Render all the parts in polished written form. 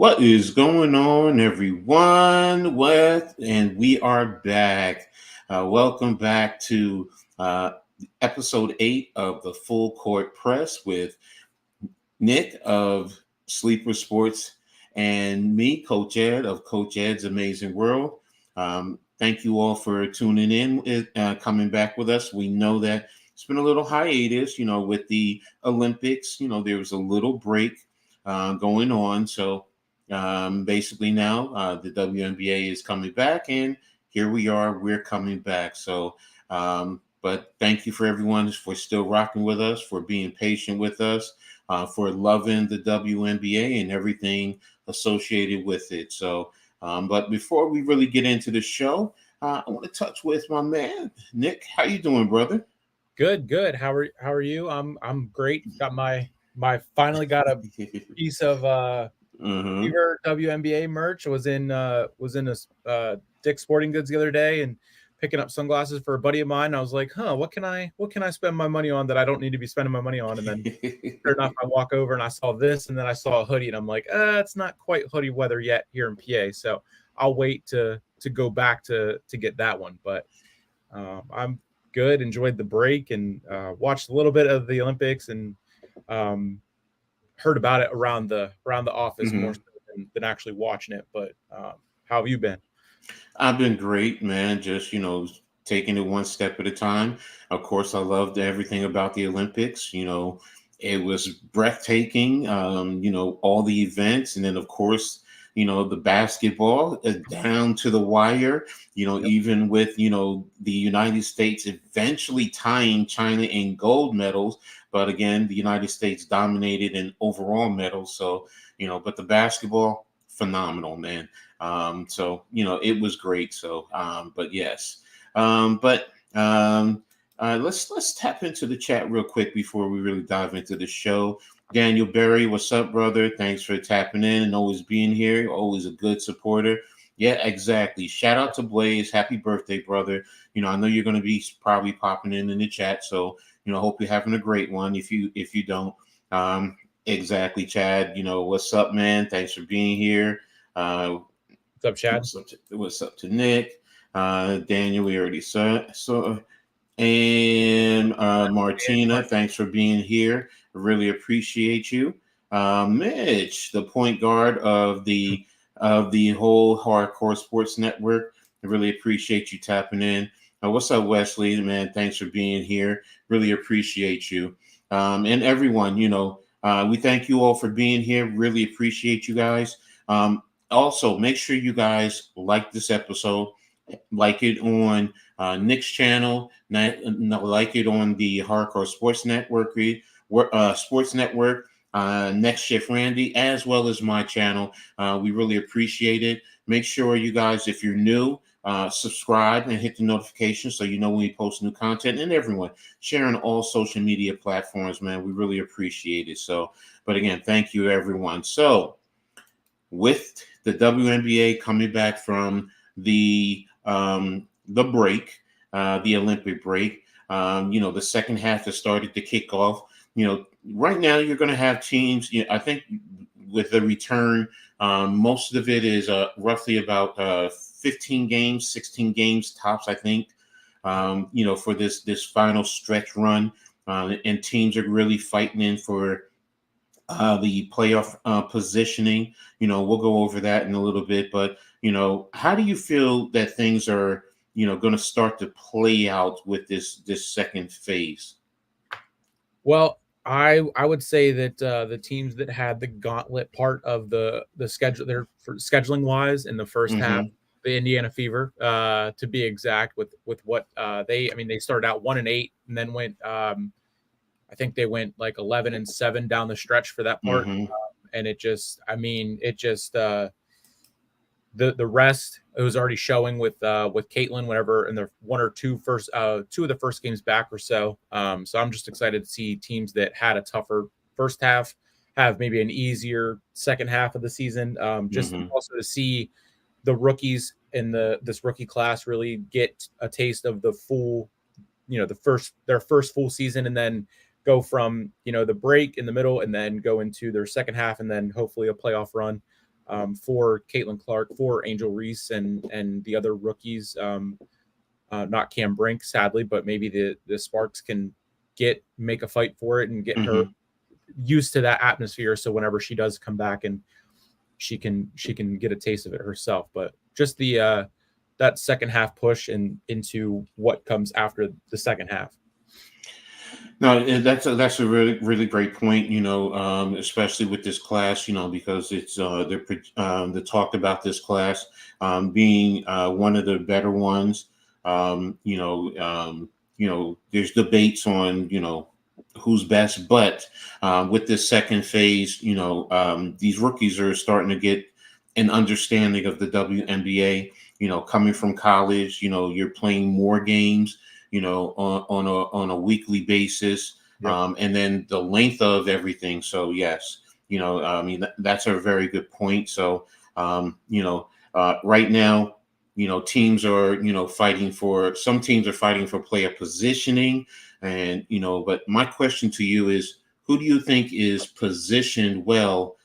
What is going on, everyone? And we are back. Welcome back to episode 8 of the Full Court Press with Nick of Sleeper Sports and me, Coach Ed of Coach Ed's Amazing World. Thank you all for tuning in, coming back with us. We know that it's been a little hiatus, with the Olympics. There was a little break going on. So basically now the WNBA is coming back, and here we are. We're coming back. So, but thank you for everyone for still rocking with us, for being patient with us, for loving the WNBA and everything associated with it. So, but before we really get into the show, I want to touch with my man Nick. How you doing, brother? Good. How are you? I'm great. Got my finally got a piece of Mm-hmm. Fever WNBA merch. Was in a Dick's Sporting Goods the other day and picking up sunglasses for a buddy of mine. I was like, what can I spend my money on that I don't need to be spending my money on? And then sure enough, I walk over and I saw this, and then I saw a hoodie, and I'm like, it's not quite hoodie weather yet here in PA, so I'll wait to go back to get that one. But I'm good. Enjoyed the break and watched a little bit of the Olympics and heard about it around the office more Mm-hmm. so than actually watching it. But how have you been? I've been great, man. Just, taking it one step at a time. Of course, I loved everything about the Olympics. It was breathtaking, all the events. And then, of course, the basketball down to the wire, Yep. even with, the United States eventually tying China in gold medals. But again, the United States dominated in overall medals. So, but the basketball, phenomenal, man. So it was great. So, but yes, but let's tap into the chat real quick before we really dive into the show. Daniel Berry, what's up, brother? Thanks for tapping in and always being here. Always a good supporter. Yeah, exactly. Shout out to Blaze. Happy birthday, brother. I know you're going to be probably popping in the chat. So, hope you're having a great one. If you don't, exactly, Chad. What's up, man? Thanks for being here. What's up, Chad? What's up to Nick? Daniel, we already saw. So, and Martina, thanks for being here. I really appreciate you. Mitch, the point guard of the whole Hardcore Sports Network. I really appreciate you tapping in. What's up, Wesley? Man, thanks for being here. Really appreciate you. And everyone, we thank you all for being here. Really appreciate you guys. Also, make sure you guys like this episode, like it on Nick's channel, like it on the Hardcore Sports Network, Next Shift Randy, as well as my channel. We really appreciate it. Make sure you guys, if you're new, subscribe and hit the notification so you know when we post new content. And everyone, share on all social media platforms, man. We really appreciate it. So, but again, thank you, everyone. So, with the WNBA coming back from the break, the Olympic break, the second half has started to kick off. Right now you're going to have teams. I think with the return, most of it is roughly about 15 games, 16 games tops. I think. For this final stretch run, and teams are really fighting in for the playoff positioning. We'll go over that in a little bit, but how do you feel that things are, going to start to play out with this second phase? Well, I would say that the teams that had the gauntlet part of the schedule, their scheduling wise in the first half, Mm-hmm. the Indiana Fever, to be exact, with what they started out 1-8 and then went. I think they went like 11-7 down the stretch for that part, Mm-hmm. and it just the rest, it was already showing with Caitlin whenever in the two of the first games back or so. So I'm just excited to see teams that had a tougher first half have maybe an easier second half of the season. Just Mm-hmm. also to see the rookies in this rookie class really get a taste of the full, their first full season, and then go from the break in the middle and then go into their second half and then hopefully a playoff run. for Caitlin Clark, for Angel Reese, and the other rookies. Not Cam Brink, sadly, but maybe the Sparks can make a fight for it and get her used to that atmosphere. So whenever she does come back, and she can get a taste of it herself. But just the that second half push and into what comes after the second half. No, that's a really really great point. Especially with this class, because it's they talked about this class being one of the better ones. There's debates on who's best, but with this second phase, these rookies are starting to get an understanding of the WNBA. Coming from college, you're playing more games on a weekly basis. Yep. And then the length of everything. So yes, that's a very good point. So, right now, teams are, some teams are fighting for player positioning and, but my question to you is, who do you think is positioned well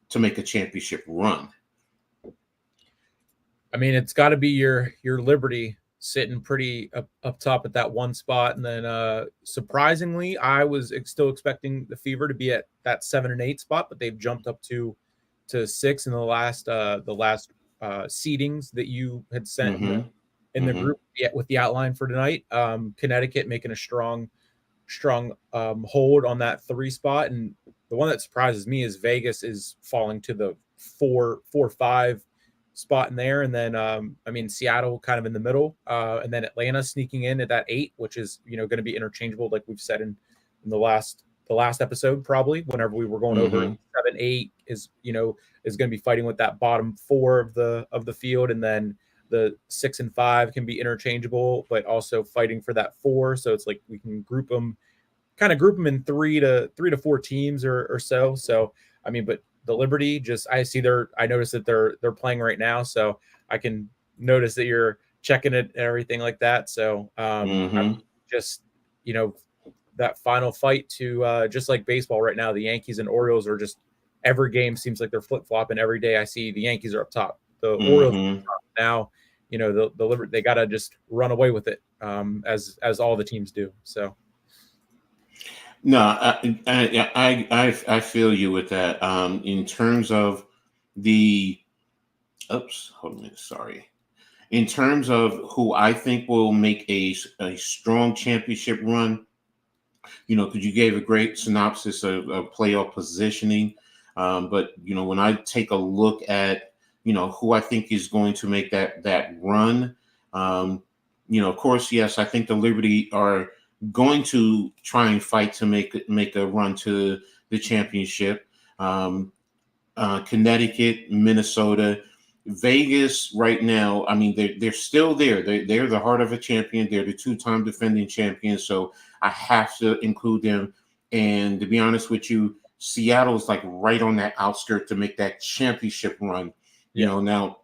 to make a championship run? I mean, it's got to be your Liberty sitting pretty up top at that one spot, and then surprisingly, I was still expecting the Fever to be at that 7 and 8 spot, but they've jumped up to 6 in the last seedings that you had sent in the group with the outline for tonight. Connecticut making a strong hold on that 3 spot, and the one that surprises me is Vegas is falling to the 4-5 spot in there, and then Seattle kind of in the middle, and then Atlanta sneaking in at that 8, which is going to be interchangeable, like we've said in the last episode, probably whenever we were going over 7-8 is going to be fighting with that bottom 4 of the field, and then the 6 and 5 can be interchangeable, but also fighting for that 4. So it's like we can group them in 3 to 4 teams or so. So but the Liberty, I noticed that they're playing right now, so I can notice that you're checking it and everything like that. So just that final fight to just like baseball right now, the Yankees and Orioles are just every game seems like they're flip flopping. Every day I see the Yankees are up top, the Orioles are up top. Now the Liberty, they got to just run away with it, as all the teams do. So. No, I feel you with that. In terms of hold on, sorry. In terms of who I think will make a strong championship run, because you gave a great synopsis of playoff positioning. But when I take a look at who I think is going to make that run, of course, yes, I think the Liberty are going to try and fight to make a run to the championship. Connecticut, Minnesota, Vegas right now, they're still there. They're the heart of a champion. They're the 2-time defending champions. So I have to include them. And to be honest with you, Seattle's like right on that outskirt to make that championship run. Now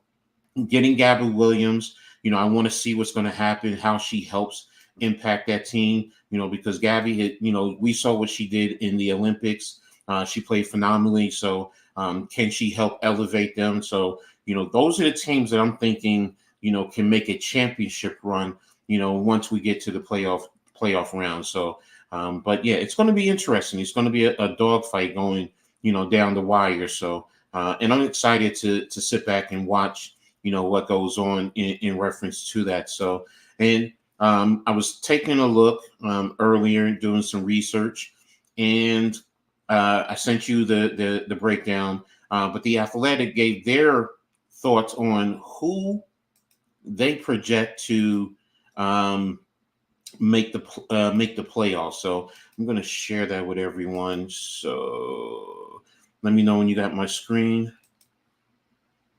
getting Gabby Williams, I want to see what's going to happen, how she helps impact that team, because Gabby we saw what she did in the Olympics. She played phenomenally. So can she help elevate them? So, those are the teams that I'm thinking, can make a championship run, once we get to the playoff round. So, but yeah, it's going to be interesting. It's going to be a dogfight going, down the wire. So, and I'm excited to sit back and watch, what goes on in reference to that. So, and I was taking a look earlier, doing some research, and I sent you the breakdown. But the Athletic gave their thoughts on who they project to make the playoffs. So I'm going to share that with everyone. So let me know when you got my screen.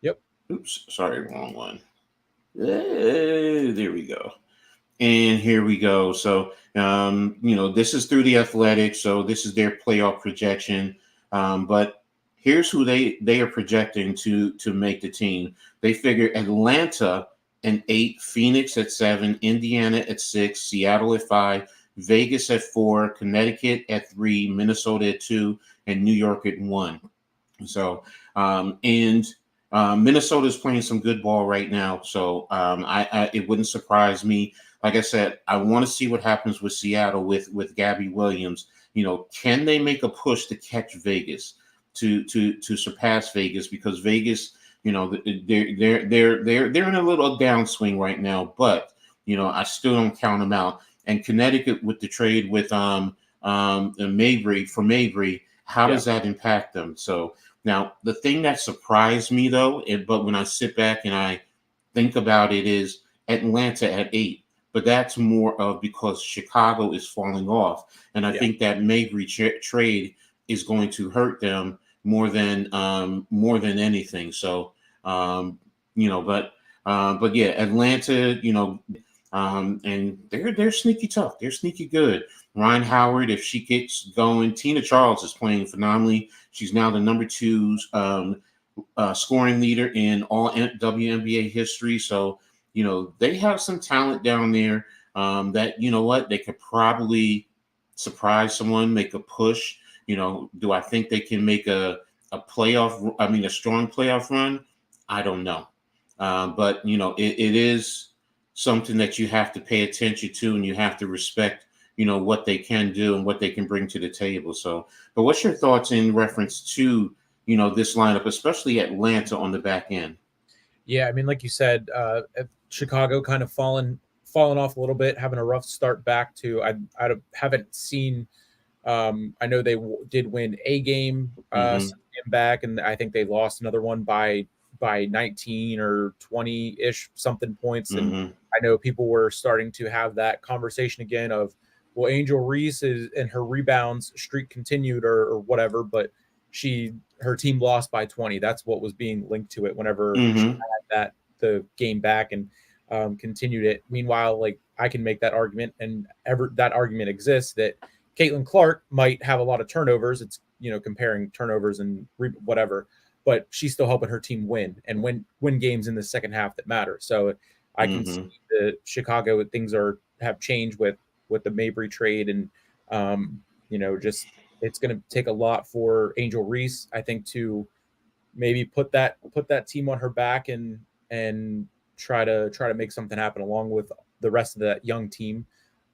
Yep. Oops, sorry, wrong one. There we go. And here we go. So, this is through the Athletic. So this is their playoff projection. But here's who they are projecting to make the team. They figure Atlanta at 8, Phoenix at 7, Indiana at 6, Seattle at 5, Vegas at 4, Connecticut at 3, Minnesota at 2, and New York at 1. So, and Minnesota is playing some good ball right now. So, it wouldn't surprise me. Like I said, I want to see what happens with Seattle with Gabby Williams. Can they make a push to catch Vegas, to surpass Vegas? Because Vegas, they're in a little downswing right now. But I still don't count them out. And Connecticut with the trade with Mabry, how Yeah. does that impact them? So now the thing that surprised me though, but when I sit back and I think about it, is Atlanta at 8. But that's more of because Chicago is falling off, and I Yeah. think that Mabry trade is going to hurt them more than anything. So but yeah, Atlanta, and they're sneaky tough. They're sneaky good. Ryan Howard, if she gets going, Tina Charles is playing phenomenally. She's now the number 2 scoring leader in all WNBA history. So, they have some talent down there, that, what, they could probably surprise someone, make a push. Do I think they can make a strong playoff run? I don't know. But, it is something that you have to pay attention to, and you have to respect, what they can do and what they can bring to the table. So, but what's your thoughts in reference to, this lineup, especially Atlanta on the back end? Yeah, I mean, like you said, Chicago kind of fallen off a little bit, having a rough start back to. I haven't seen. I know they did win a game Mm-hmm. back, and I think they lost another one by 19 or 20-ish something points. And Mm-hmm. I know people were starting to have that conversation again of, well, Angel Reese is and her rebounds streak continued or whatever, but her team lost by 20. That's what was being linked to it whenever she Mm-hmm. had the game back and continued it. Meanwhile, like, I can make that argument, and that argument exists, that Caitlin Clark might have a lot of turnovers. It's, comparing turnovers and whatever, but she's still helping her team win and win games in the second half that matter. So I can see Mm-hmm. the Chicago things have changed with the Mabry trade, and just it's going to take a lot for Angel Reese, I think, to maybe put that team on her back and try to make something happen along with the rest of that young team.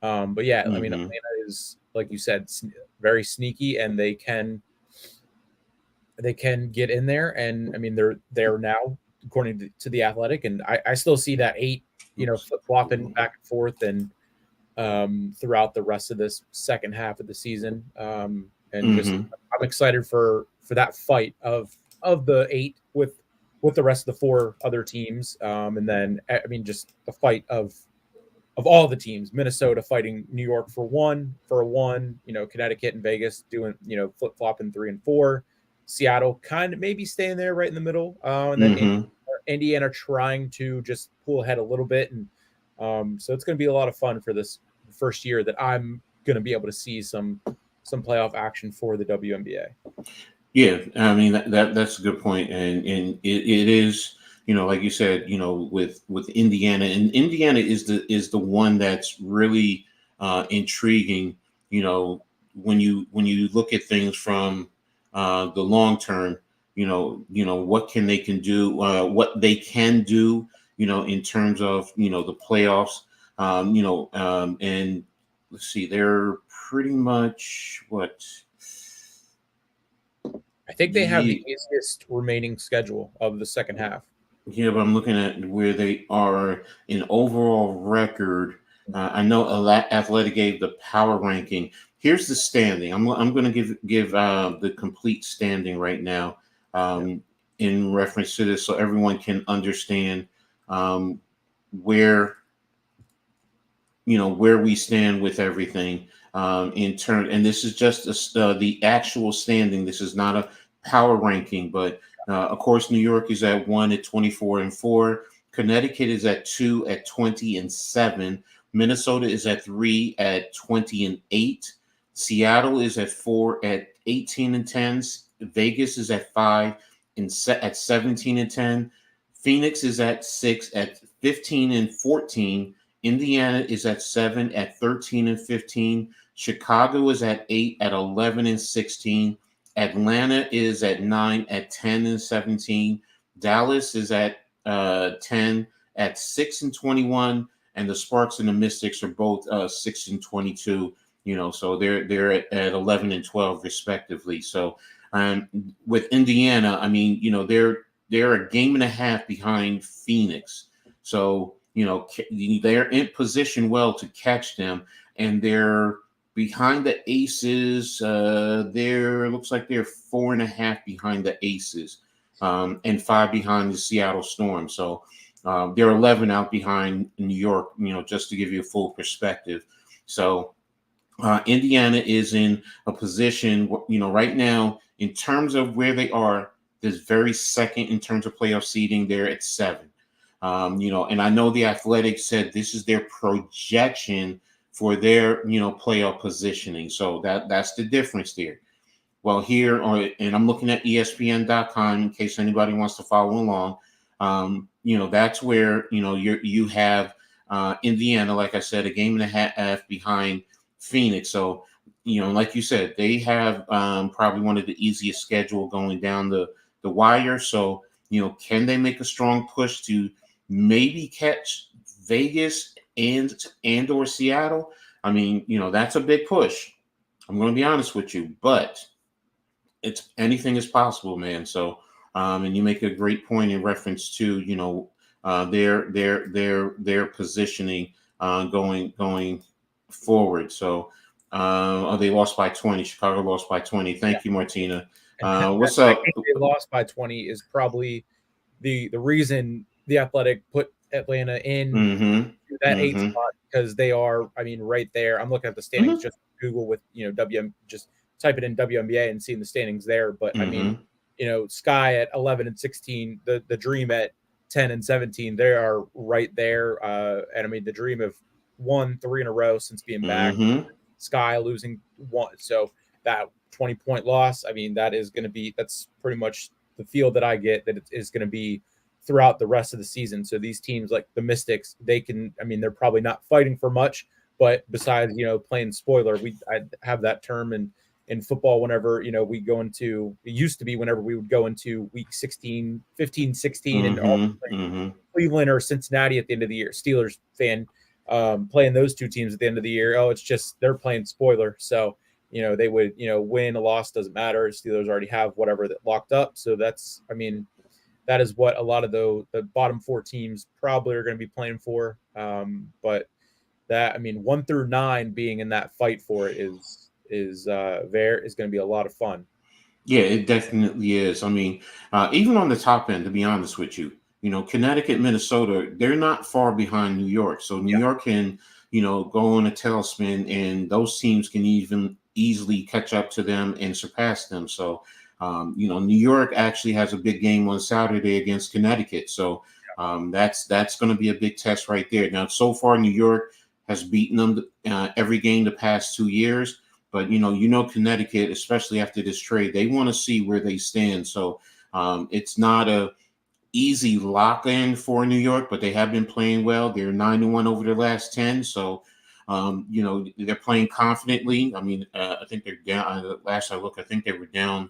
But yeah, I mean, Mm-hmm. Atlanta is, like you said, very sneaky, and they can get in there. And I mean, they're now, according to the Athletic, and I still see that 8, flip flopping back and forth, and throughout the rest of this second half of the season. And just, Mm-hmm. I'm excited for that fight of the 8 with the rest of the 4 other teams. And then, I mean, just the fight of all the teams, Minnesota fighting New York for a one, Connecticut and Vegas doing, flip flopping 3 and 4, Seattle kind of maybe staying there right in the middle. And then Mm-hmm. Indiana trying to just pull ahead a little bit. And so it's going to be a lot of fun for this first year that I'm going to be able to see some playoff action for the WNBA. Yeah, I mean that's a good point, and it is, like you said, with Indiana, and Indiana is the one that's really intriguing. When you look at things from the long term, what they can do, what they can do, in terms of the playoffs, and let's see, they're pretty much what. I think they have the Ye- easiest remaining schedule of the second half. Yeah, but I'm looking at where they are in overall record. I know Athletic gave the power ranking. Here's the standing. I'm going to give the complete standing right now, Yeah. in reference to this, so everyone can understand where where we stand with everything, in turn. And this is just the actual standing. This is not a power ranking, but of course, New York is at 1 at 24-4. Connecticut is at 2 at 20-7. Minnesota is at 3 at 20-8. Seattle is at 4 at 18-10. Vegas is at 5 at 17-10. Phoenix is at 6 at 15-14. Indiana is at 7 at 13-15. Chicago is at 8 at 11-16. Atlanta is at 9 at 10 and 17. Dallas is at 10 at 6 and 21, and the Sparks and the Mystics are both 6 and 22. So they're at 11 and 12 respectively. So with Indiana, I mean, they're a game and a half behind Phoenix. So they're in position well to catch them, and they're behind the Aces. Looks like they're 4.5 behind the Aces, and 5 behind the Seattle Storm. So they're 11 out behind New York. Just to give you a full perspective. So Indiana is in a position, right now in terms of where they are. This very second in terms of playoff seeding. They're at 7. And I know the Athletics said this is their projection for their, playoff positioning. So that's the difference there. Well, and I'm looking at ESPN.com in case anybody wants to follow along. That's where, you have Indiana, like I said, a game and a half behind Phoenix. So, like you said, they have probably one of the easiest schedule going down the wire. So, can they make a strong push to maybe catch Vegas and or Seattle? I mean, that's a big push. I'm going to be honest with you, but anything is possible, man. So, and you make a great point in reference to, their positioning going forward. So, they lost by 20. Chicago lost by 20. Thank you, Martina. What's up? I think they lost by 20 is probably the reason the Athletic put Atlanta in that 8 spot, because they are, I mean, right there. I'm looking at the standings, just Google with, just type it in WNBA and seeing the standings there. But I mean, Sky at 11 and 16, the Dream at 10 and 17, they are right there. And I mean, the Dream have won 3 in a row since being back. Sky losing 1. So that 20-point loss, I mean, that's pretty much the feel that I get, that it is going to be throughout the rest of the season. So these teams like the Mystics, they're probably not fighting for much, but besides, playing spoiler, I have that term in football whenever, we go into, it used to be whenever we would go into week 16, 15, 16, and all Cleveland or Cincinnati at the end of the year, Steelers fan, playing those two teams at the end of the year. Oh, it's just, they're playing spoiler. So, they would, win, a loss, doesn't matter. Steelers already have whatever that locked up. So that is what a lot of the bottom 4 teams probably are going to be playing for. But 1 through 9 being in that fight for it is going to be a lot of fun. Yeah, it definitely is. I mean, even on the top end, to be honest with you, Connecticut, Minnesota, they're not far behind New York. So New York can, go on a tailspin, and those teams can even easily catch up to them and surpass them. So, New York actually has a big game on Saturday against Connecticut. So that's going to be a big test right there. Now, so far, New York has beaten them every game the past 2 years. But, Connecticut, especially after this trade, they want to see where they stand. So it's not a easy lock-in for New York, but they have been playing well. They're 9-1 over their last 10. So, they're playing confidently. I mean, I think they're down. Last I looked, I think they were down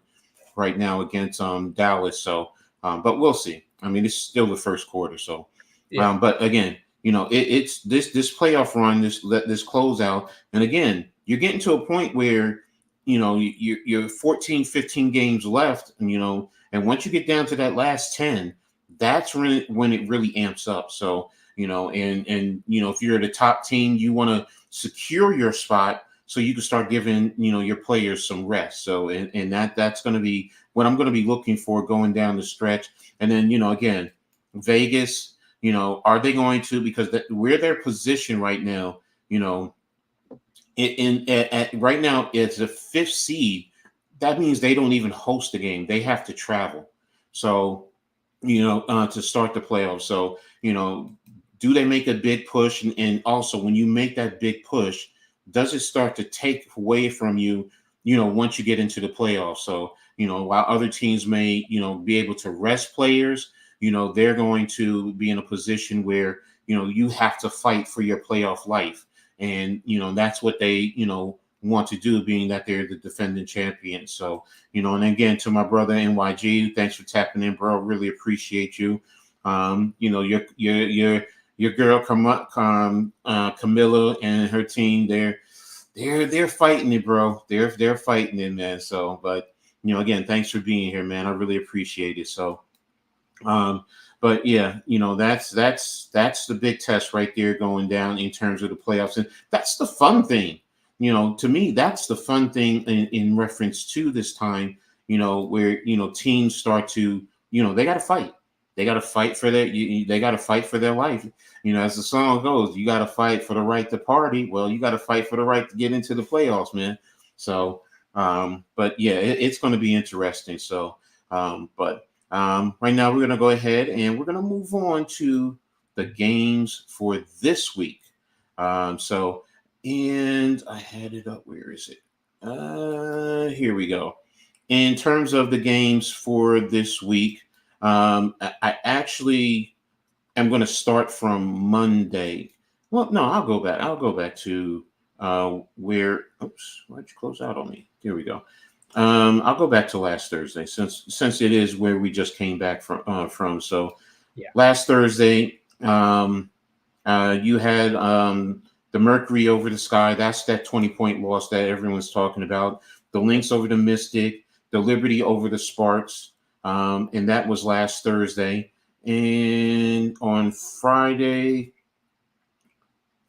right now against Dallas. So, but we'll see. I mean, it's still the first quarter. So, but again, it's this playoff run, this closeout. And again, you're getting to a point where, you're 14, 15 games left, and, and once you get down to that last 10, that's when it really amps up. So, if you're the top team, you want to secure your spot so you can start giving, your players some rest. So, and that's going to be what I'm going to be looking for going down the stretch. And then, again, Vegas, are they going to, because where they're positioned right now, right now it's the 5th seed. That means they don't even host the game. They have to travel. So, to start the playoffs. So, do they make a big push? And also, when you make that big push, does it start to take away from you, once you get into the playoffs? So, while other teams may, be able to rest players, they're going to be in a position where, you have to fight for your playoff life. And, that's what they, want to do, being that they're the defending champion. So, and again, to my brother NYG, thanks for tapping in, bro. Really appreciate you. Your girl Camilla and her team, they're fighting it, bro. They're fighting it, man. So, but again, thanks for being here, man. I really appreciate it. So, but yeah, that's the big test right there going down in terms of the playoffs, and that's the fun thing. To me, that's the fun thing in reference to this time. Where teams start to they got to fight. They got to fight for they got to fight for their life. As the song goes, you got to fight for the right to party. Well, you got to fight for the right to get into the playoffs, man. So, but yeah, it's going to be interesting. So, but right now we're going to go ahead and we're going to move on to the games for this week. And I had it up. Where is it? Here we go. In terms of the games for this week, I actually am going to start from Monday. Well, no, I'll go back. I'll go back to where. Oops, why'd you close out on me? Here we go. I'll go back to last Thursday since it is where we just came back from. So, yeah. Last Thursday, you had the Mercury over the Sky. That's that 20-point loss that everyone's talking about. The Lynx over the Mystic. The Liberty over the Sparks. And that was last Thursday. And on Friday,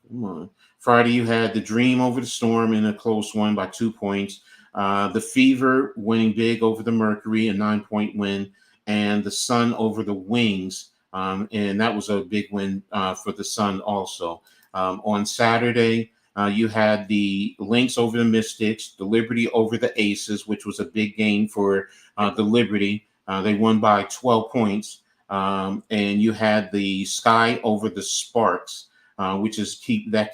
you had the Dream over the Storm in a close one by 2 points. The Fever winning big over the Mercury, a 9-point win, and the Sun over the Wings. And that was a big win for the Sun also. On Saturday, you had the Lynx over the Mystics, the Liberty over the Aces, which was a big game for the Liberty. They won by 12 points. And you had the Sky over the Sparks, which is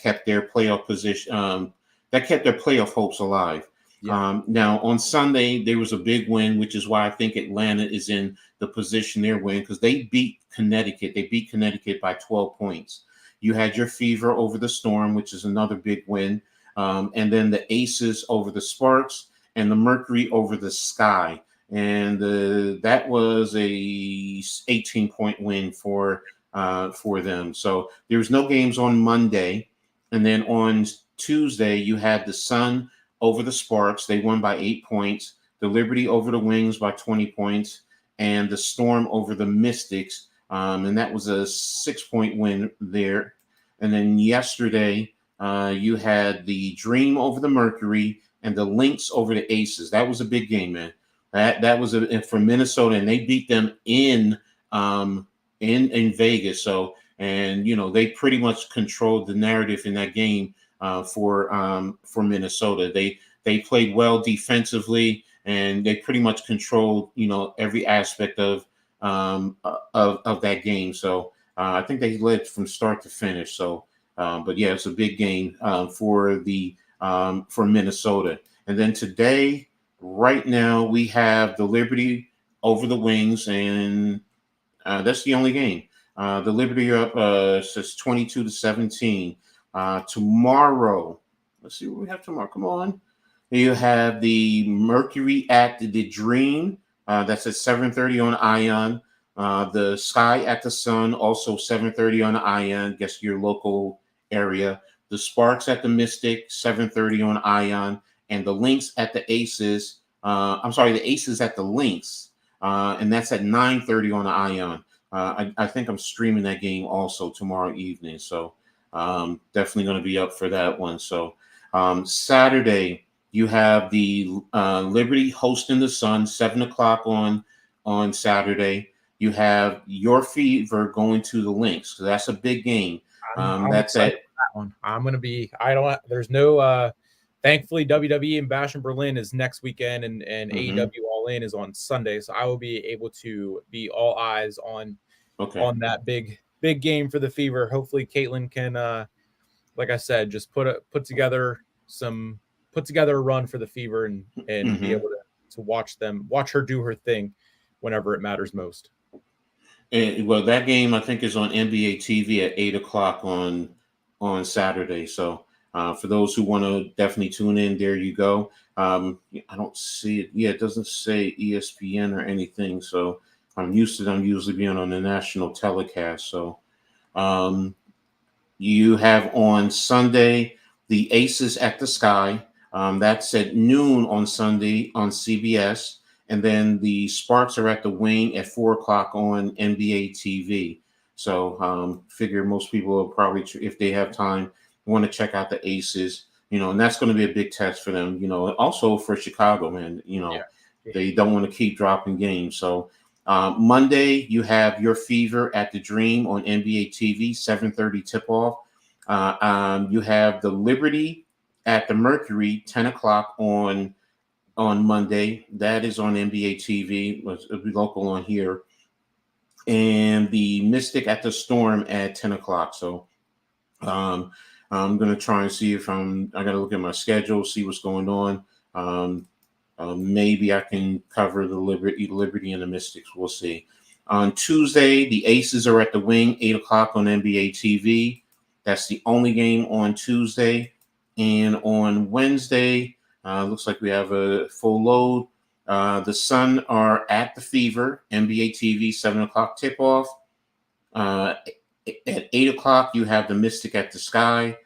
kept their playoff position, that kept their playoff hopes alive. Yeah. Now on Sunday there was a big win, which is why I think Atlanta is in the position they're in, because they beat Connecticut. They beat Connecticut by 12 points. You had your Fever over the Storm, which is another big win, and then the Aces over the Sparks and the Mercury over the Sky. And that was a 18-point win for them. So there was no games on Monday. And then on Tuesday, you had the Sun over the Sparks. They won by 8 points. The Liberty over the Wings by 20 points. And the Storm over the Mystics. And that was a 6-point win there. And then yesterday, you had the Dream over the Mercury and the Lynx over the Aces. That was a big game, man. That was for Minnesota, and they beat them in Vegas. So, and they pretty much controlled the narrative in that game for Minnesota. They played well defensively, and they pretty much controlled every aspect of that game. So I think they led from start to finish. So, but yeah, it's a big game for Minnesota. And then today. Right now, we have the Liberty over the Wings, and that's the only game. The Liberty are up says 22-17. Tomorrow, let's see what we have tomorrow. Come on. You have the Mercury at the Dream. That's at 7:30 on Ion. The Sky at the Sun, also 7:30 on Ion. Guess your local area. The Sparks at the Mystic, 7:30 on Ion. And the Lynx at the Aces. The Aces at the Lynx. And that's at 9:30 on the Ion. I think I'm streaming that game also tomorrow evening. So definitely going to be up for that one. So Saturday, you have the Liberty hosting the Sun, 7 o'clock on Saturday. You have your Fever going to the Lynx. So that's a big game. That's it. That one. I'm going to be, there's no, thankfully, WWE and Bash in Berlin is next weekend, and AEW All In is on Sunday. So I will be able to be all eyes on that big game for the Fever. Hopefully, Caitlin can, like I said, just put together a run for the Fever and be able to watch her do her thing whenever it matters most. And, well, that game I think is on NBA TV at 8 o'clock on Saturday. So. for those who want to definitely tune in, there you go. I don't see it. Yeah, it doesn't say ESPN or anything. So I'm used to them usually being on the national telecast. So um, you have on Sunday the Aces at the Sky. That's at noon on Sunday on CBS. And then the Sparks are at the Wing at 4 o'clock on NBA TV. So figure most people will probably, if they have time, want to check out the Aces. And that's going to be a big test for them. Also for Chicago, man. Yeah. They don't want to keep dropping games. So Monday, you have your Fever at the Dream on NBA TV, 7:30 tip-off. You have the Liberty at the Mercury, 10 o'clock on Monday. That is on NBA TV. It'll be local on here. And the Mystic at the Storm at 10 o'clock. So um, I'm going to try and see if I got to look at my schedule, see what's going on. Maybe I can cover the Liberty and the Mystics. We'll see. On Tuesday, the Aces are at the Wing, 8 o'clock on NBA TV. That's the only game on Tuesday. And on Wednesday, looks like we have a full load. The Sun are at the Fever, NBA TV, 7 o'clock tip-off. At 8 o'clock, you have the Mystic at the Sky.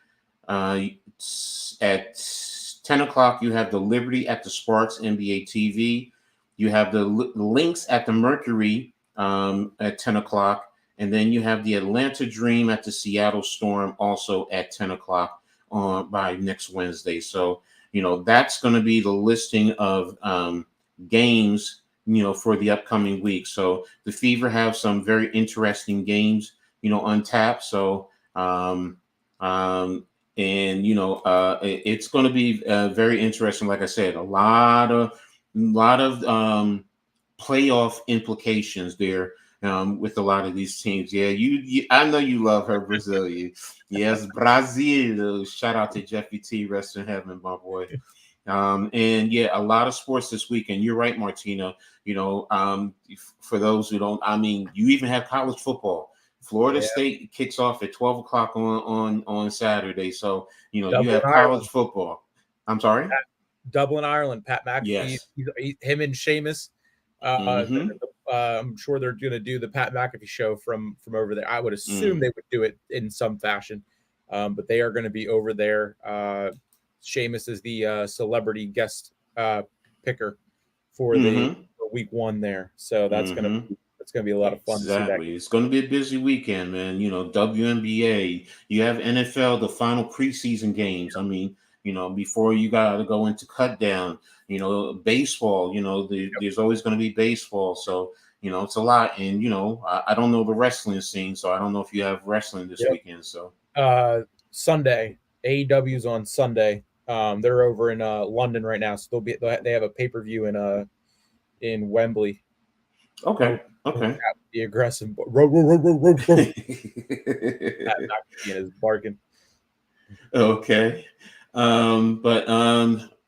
At 10 o'clock, you have the Liberty at the Sparks, NBA TV. You have the Lynx at the Mercury at 10 o'clock. And then you have the Atlanta Dream at the Seattle Storm also at 10 o'clock by next Wednesday. So, that's going to be the listing of games, for the upcoming week. So the Fever have some very interesting games, on tap. So, it's going to be very interesting. Like I said, a lot of playoff implications there with a lot of these teams. Yeah, I know you love her, Brazilian. Yes, Brazil. Shout out to Jeffy T. Rest in heaven, my boy. And yeah, a lot of sports this weekend. You're right, Martina. For those who don't, you even have college football. Florida State kicks off at 12 o'clock on Saturday. So, you have college football. I'm sorry? Dublin, Ireland. Pat McAfee. Yes. Him and Seamus. I'm sure they're going to do the Pat McAfee show from over there. I would assume they would do it in some fashion. But they are going to be over there. Seamus is the celebrity guest picker for the week one there. So that's going to be a lot of fun. Exactly. To see that. It's going to be a busy weekend, man. WNBA, you have NFL, the final preseason games. Before you got to go into cut down, baseball, there's always going to be baseball. So, it's a lot. And, I don't know the wrestling scene. So I don't know if you have wrestling this weekend. So Sunday, AEW's on Sunday. They're over in London right now. So they have a pay-per-view in Wembley. Okay. The aggressive is barking. Okay.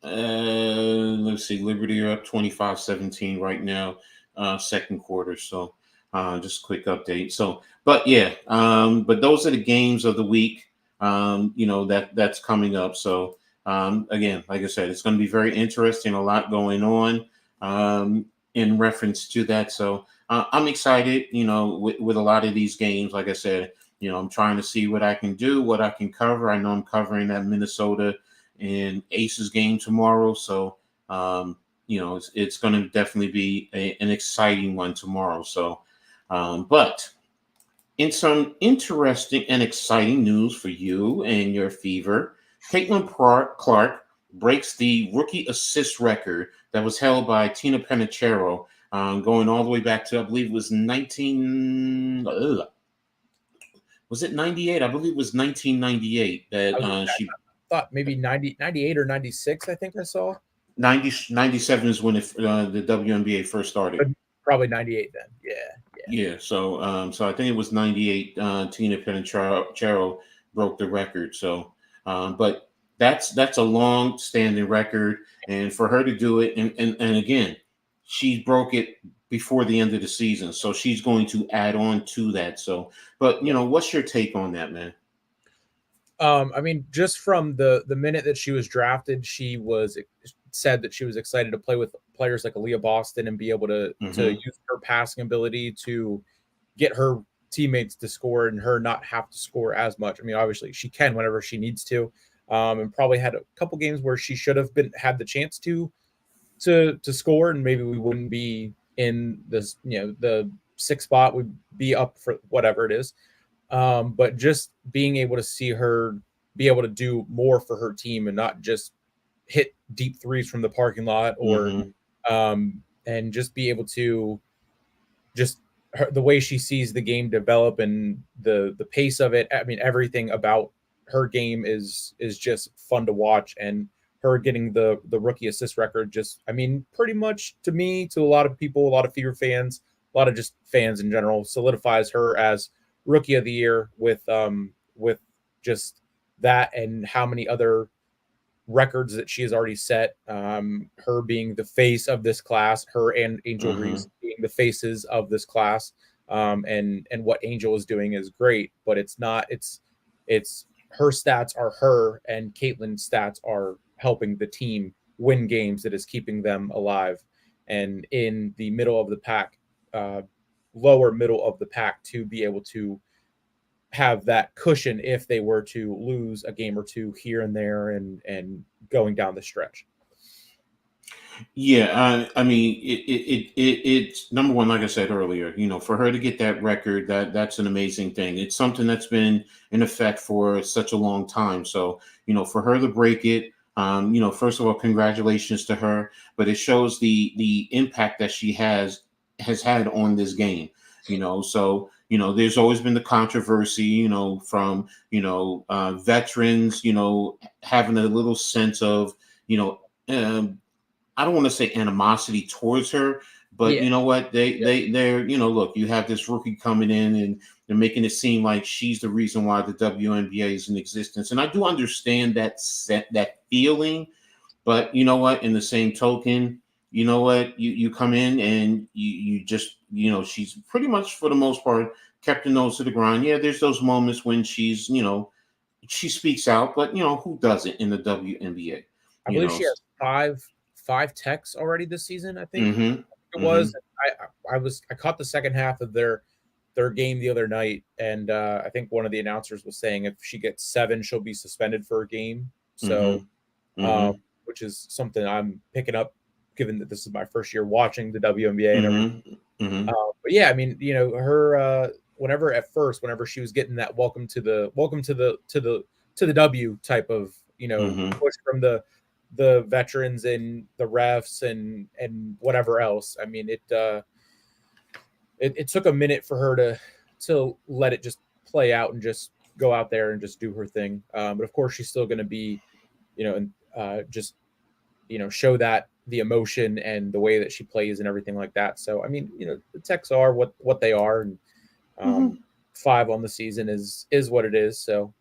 Let's see. Liberty are up 25-17 right now, second quarter. So just a quick update. So, but those are the games of the week. That's coming up. So again, like I said, it's going to be very interesting. A lot going on in reference to that. So I'm excited, with a lot of these games. Like I said, I'm trying to see what I can do, what I can cover. I know I'm covering that Minnesota and Aces game tomorrow. So, it's going to definitely be an exciting one tomorrow. So, but in some interesting and exciting news for you and your Fever, Caitlin Clark breaks the rookie assist record that was held by Tina Penichero, going all the way back to, I believe it was 98? I believe it was 1998 that she thought maybe 98 or 96, I think I saw. 97 is when the WNBA first started. Probably 98 then. Yeah. So I think it was 98. Tina Penichero broke the record. So, but that's a long-standing record, and for her to do it, and again, she broke it before the end of the season, so she's going to add on to that. So, but what's your take on that, man? I mean, just from the minute that she was drafted, she was said that she was excited to play with players like Aaliyah Boston and be able to Hmm. use her passing ability to get her teammates to score and her not have to score as much. I mean, obviously she can whenever she needs to, and probably had a couple games where she should have had the chance to score, and maybe we wouldn't be in this, the sixth spot. We'd be up for whatever it is. But just being able to see her be able to do more for her team and not just hit deep threes from the parking lot, or Hmm. and just be able to just the way she sees the game develop and the pace of it. I mean, everything about her game is just fun to watch, and her getting the rookie assist record, just, I mean, pretty much to me, to a lot of people, a lot of Fever fans, a lot of just fans in general, solidifies her as rookie of the year with just that and how many other records that she has already set. Her being the face of this class, her and Angel Hmm. Reese being the faces of this class, and what Angel is doing is great, but it's not. It's her stats are her, and Caitlin's stats are helping the team win games. That is keeping them alive, and in the middle of the pack, uh, lower middle of the pack, to be able to have that cushion if they were to lose a game or two here and there, and going down the stretch. Yeah, I mean, it's number one, like I said earlier, for her to get that record, that's an amazing thing. It's something that's been in effect for such a long time. So, for her to break it, first of all, congratulations to her. But it shows the impact that she has had on this game. So there's always been the controversy, from veterans, having a little sense of, you know. I don't want to say animosity towards her, but Yeah, you know what? yeah, They're, look, you have this rookie coming in and they're making it seem like she's the reason why the WNBA is in existence. And I do understand that feeling, but you know what? In the same token, you know what? You come in and you just, she's pretty much for the most part kept the nose to the ground. Yeah, there's those moments when she speaks out, but who doesn't in the WNBA? I You believe know. she has five techs already this season. I think Mm-hmm. it was. Mm-hmm. I caught the second half of their game the other night, and I think one of the announcers was saying if she gets seven, she'll be suspended for a game. So, Mm-hmm. um, Mm-hmm. which is something I'm picking up, given that this is my first year watching the WNBA and everything. Mm-hmm. Mm-hmm. But yeah, I mean, her, whenever she was getting that welcome to the W type of, Mm-hmm. push from the veterans and the refs and whatever else. I mean, it took a minute for her to let it just play out and just go out there and just do her thing. But of course, she's still going to be, and just, show that the emotion and the way that she plays and everything like that. So I mean, the Techs are what they are, and Mm-hmm. um, five on the season is what it is. So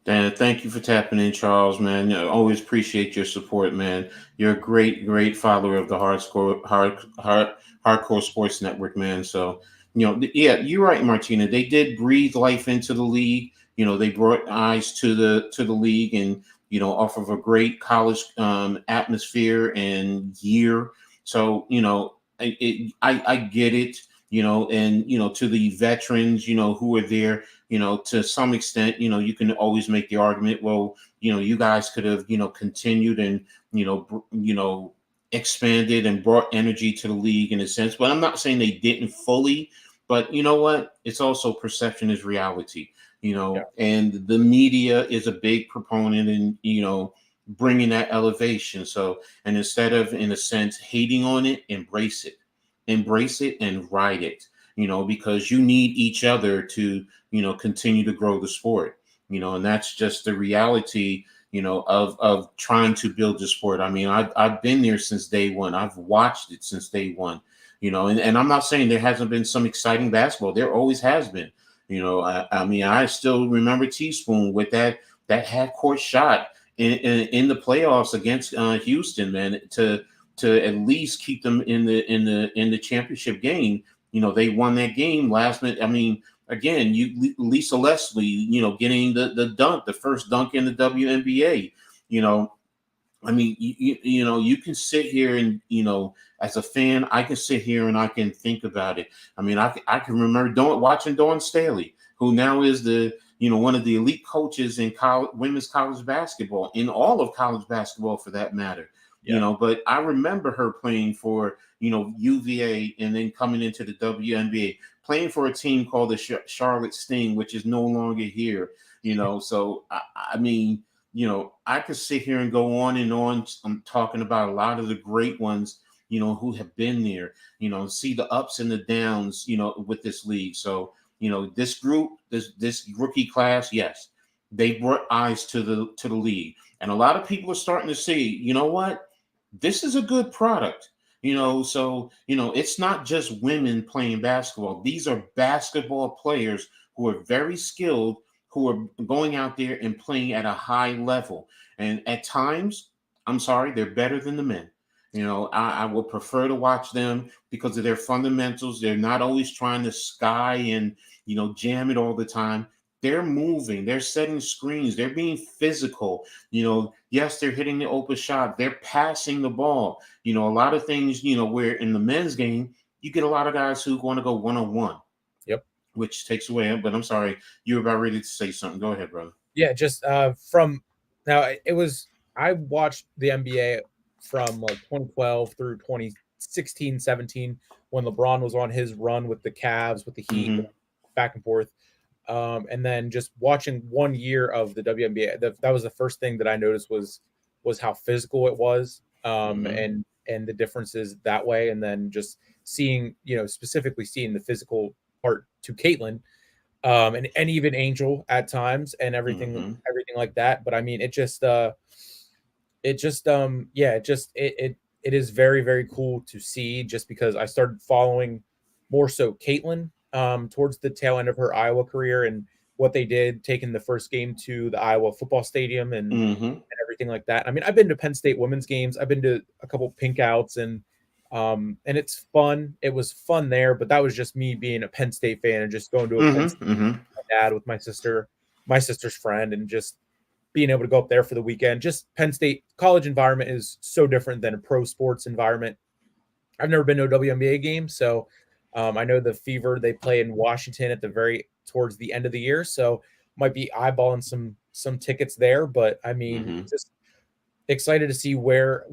And thank you for tapping in, Charles, man. I always appreciate your support, man. You're a great, great follower of the hardcore sports network, man. So, yeah, you're right, Martina. They did breathe life into the league. They brought eyes to the league, and off of a great college atmosphere and year. So, I get it. And to the veterans, who are there, to some extent, you can always make the argument, well, you guys could have, continued and, expanded and brought energy to the league in a sense. But I'm not saying they didn't fully, but you know what? It's also perception is reality, yeah, and the media is a big proponent in, bringing that elevation. So, and instead of, in a sense, hating on it, embrace it and ride it, because you need each other to, continue to grow the sport, and that's just the reality, of trying to build the sport. I mean, I've been there since day one. I've watched it since day one, and I'm not saying there hasn't been some exciting basketball. There always has been. I mean, I still remember Teaspoon with that half court shot in the playoffs against Houston, man, to at least keep them in the championship game. They won that game last minute. I mean, again, Lisa Leslie, getting the dunk, the first dunk in the WNBA. I mean, you can sit here and, as a fan, I can sit here and I can think about it. I mean, I can remember watching Dawn Staley, who now is one of the elite coaches in women's college basketball, in all of college basketball for that matter. Yeah. But I remember her playing for, UVA, and then coming into the WNBA, playing for a team called the Charlotte Sting, which is no longer here. So I mean, I could sit here and go on and on. I'm talking about a lot of the great ones, who have been there, see the ups and the downs, with this league. So, this group, this rookie class, yes, they brought eyes to the league. And a lot of people are starting to see, you know what, this is a good product. So, it's not just women playing basketball. These are basketball players who are very skilled, who are going out there and playing at a high level. And at times, I'm sorry, they're better than the men. I would prefer to watch them because of their fundamentals. They're not always trying to sky and, jam it all the time. They're moving, they're setting screens, they're being physical. Yes, they're hitting the open shot, they're passing the ball. A lot of things, where in the men's game, you get a lot of guys who want to go one-on-one. Yep. Which takes away, but I'm sorry, you were about ready to say something. Go ahead, brother. Yeah, just from now, I watched the NBA from like 2012 through 2016, 17, when LeBron was on his run with the Cavs, with the Heat, Mm-hmm. back and forth. And then just watching 1 year of the WNBA, that was the first thing that I noticed was how physical it was, and the differences that way. And then just seeing, specifically seeing the physical part to Caitlin, and even Angel at times, and everything like that. But I mean, it is very, very cool to see, just because I started following more so Caitlin towards the tail end of her Iowa career, and what they did, taking the first game to the Iowa football stadium and everything like that. I mean, I've been to Penn State women's games. I've been to a couple pink outs, and it's fun. It was fun there, but that was just me being a Penn State fan and just going to a Penn State with my dad, with my sister's friend, and just being able to go up there for the weekend. Just Penn State college environment is so different than a pro sports environment. I've never been to a WNBA game, so I know the Fever, they play in Washington towards the end of the year, so might be eyeballing some tickets there. But I mean, just excited to see where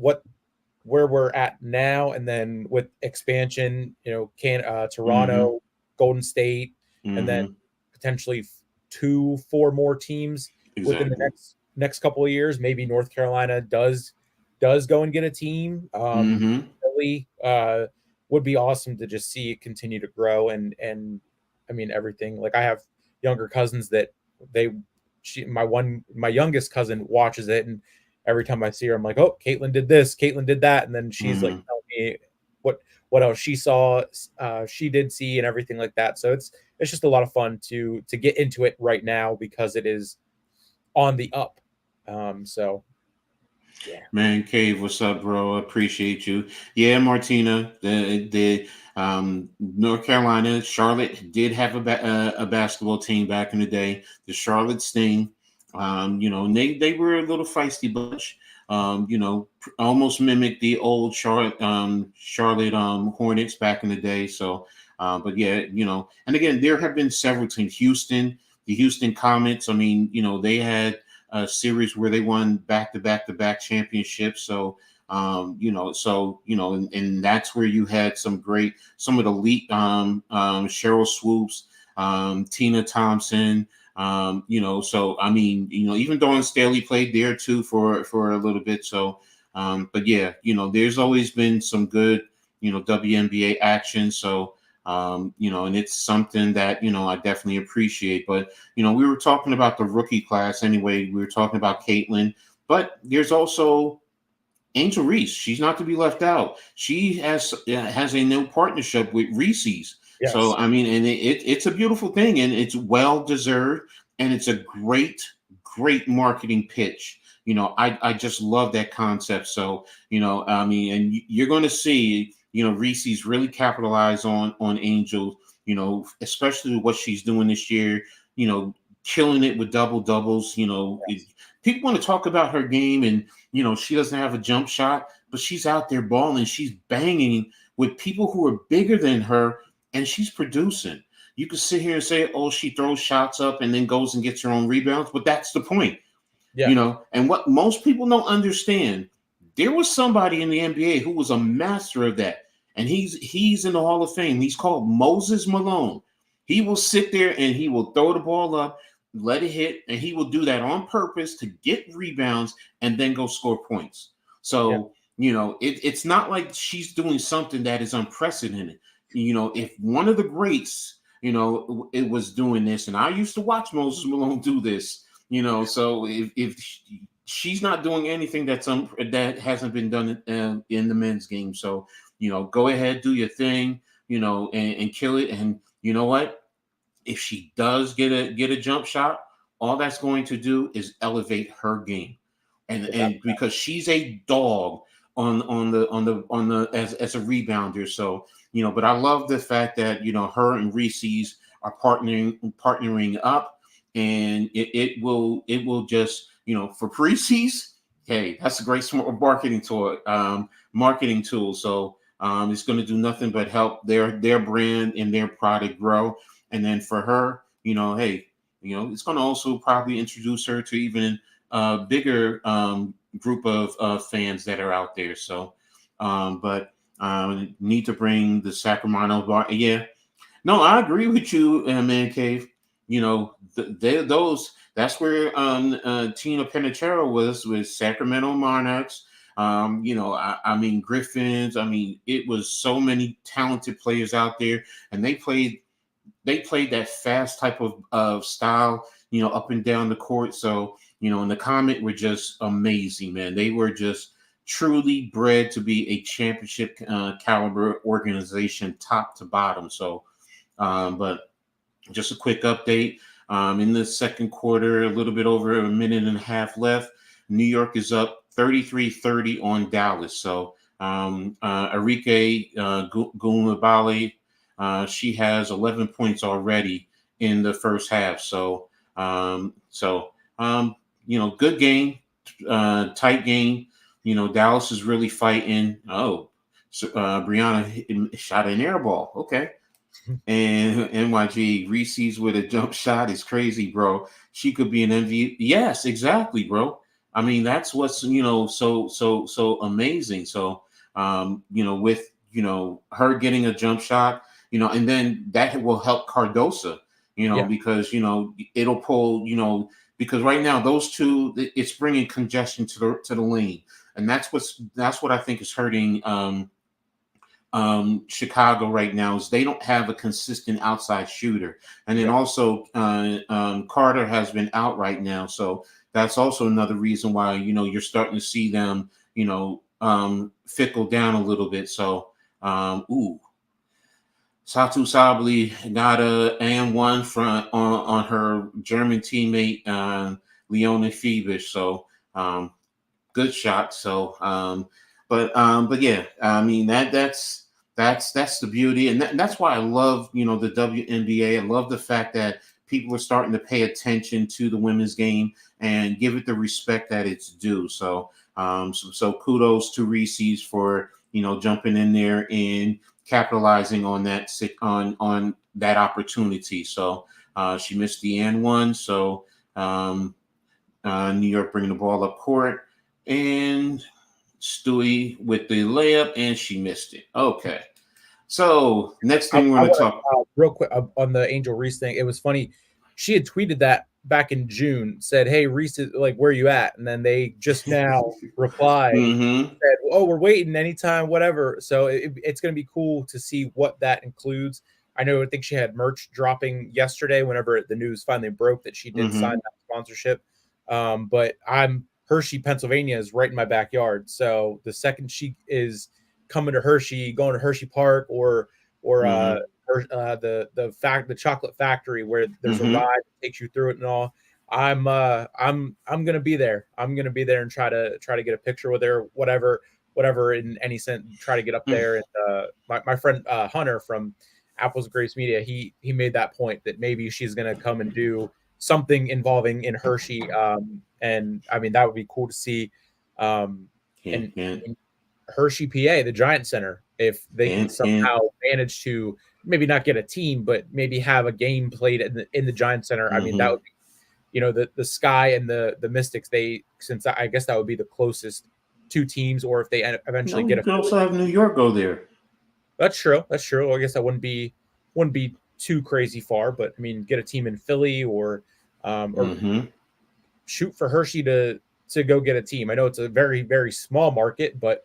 we're at now, and then with expansion, Toronto, Golden State, and then potentially 2-4 more teams within the next couple of years. Maybe North Carolina does go and get a team. Really, would be awesome to just see it continue to grow, and I mean, everything. Like, I have younger cousins that my youngest cousin watches it, and every time I see her, I'm like, oh, Caitlin did this, Caitlin did that, and then she's like telling me what else she saw, she did see, and everything like that. So it's just a lot of fun to get into it right now, because it is on the up. So yeah. Man, Cave, what's up, bro? Appreciate you. Yeah, Martina, the North Carolina, Charlotte did have a basketball team back in the day, the Charlotte Sting. They were a little feisty bunch. Almost mimicked the old Charlotte Hornets back in the day. So, but yeah, and again, there have been several teams. The Houston Comets. I mean, they had a series where they won back-to-back championships. So, and that's where you had some of the elite, Cheryl Swoops, Tina Thompson. So I mean, even Dawn Staley played there too for a little bit. So, but yeah, there's always been some good, WNBA action. So, and it's something that, I definitely appreciate. But, we were talking about the rookie class anyway. We were talking about Caitlin, but there's also Angel Reese. She's not to be left out. She has a new partnership with Reese's. Yes. So, I mean, and it's a beautiful thing, and it's well deserved, and it's a great marketing pitch. I just love that concept. So, I mean, and you're going to see, Reese's really capitalize on Angel, especially what she's doing this year, killing it with double doubles. People want to talk about her game, and she doesn't have a jump shot, but she's out there balling. She's banging with people who are bigger than her, and she's producing. You could sit here and say, oh, she throws shots up and then goes and gets her own rebounds, but that's the point. Yeah. And what most people don't understand, there was somebody in the NBA who was a master of that. And he's in the Hall of Fame. He's called Moses Malone. He will sit there and he will throw the ball up, let it hit, and he will do that on purpose to get rebounds and then go score points. So, it's not like she's doing something that is unprecedented. If one of the greats, it was doing this, and I used to watch Moses Malone do this, so if she's not doing anything that hasn't been done in the men's game. So, go ahead, do your thing, and kill it. And you know what? If she does get a jump shot, all that's going to do is elevate her game. And because she's a dog on the as a rebounder. So, but I love the fact that, her and Reese's are partnering up, and it will just, for Reese's, hey, that's a great smart marketing tool. So it's going to do nothing but help their brand and their product grow. And then for her, hey, it's going to also probably introduce her to even a bigger group of fans that are out there. So, but need to bring the Sacramento bar. Yeah, no, I agree with you, Man Cave. That's where Tina Penachero was with Sacramento Monarchs. I mean Griffins. I mean, it was so many talented players out there, and they played that fast type of style, up and down the court. So, and the Comet were just amazing, man. They were just truly bred to be a championship caliber organization, top to bottom. So, but just a quick update. In the second quarter, a little bit over a minute and a half left. New York is up 33-30 on Dallas. So, Arike Gumabali, she has 11 points already in the first half. So, good game, tight game. Dallas is really fighting. Oh, so, Brianna shot an air ball. Okay. And NYG Reese's with a jump shot is crazy, bro. She could be an MVP. Yes, exactly, bro. I mean, that's what's so amazing. So, with her getting a jump shot, and then that will help Cardosa, because it'll pull, because right now those two, it's bringing congestion to the lane, and that's what I think is hurting Chicago right now, is they don't have a consistent outside shooter. And then also Carter has been out right now. So that's also another reason why, you're starting to see them, fickle down a little bit. So, Satu Sabli got a and one front on her German teammate, Leona Fibish. So, good shot. So, but yeah, I mean, that's the beauty, and that's why I love the WNBA. I love the fact that people are starting to pay attention to the women's game and give it the respect that it's due. So so kudos to Reese's for jumping in there and capitalizing on that on that opportunity. So she missed the and one. So New York bringing the ball up court, and Stewie with the layup, and she missed it. Okay. So next thing we're going to talk real quick on the Angel Reese thing. It was funny. She had tweeted that back in June, said, "Hey, Reese, like, where are you at?" And then they just now replied, said, "Oh, we're waiting anytime, whatever." So it's going to be cool to see what that includes. I think she had merch dropping yesterday whenever the news finally broke that she did sign that sponsorship. But Hershey, Pennsylvania is right in my backyard. So the second she is coming to Hershey, going to Hershey Park or the chocolate factory where there's a ride that takes you through it and all, I'm gonna be there. I'm gonna be there and try to get a picture with her, whatever in any sense, try to get up there. And my friend Hunter from Apple's Grace Media, he made that point that maybe she's going to come and do something involving in Hershey. And I mean, that would be cool to see. And in Hershey, PA, the Giant Center, if they can somehow manage to maybe not get a team, but maybe have a game played in the Giant Center. I mean, that would be, the Sky and the Mystics, since I guess that would be the closest two teams, or if they eventually get you can also have New York go there. That's true. Well, I guess that wouldn't be too crazy far, but I mean, get a team in Philly or shoot for Hershey to go get a team. I know it's a very, very small market, but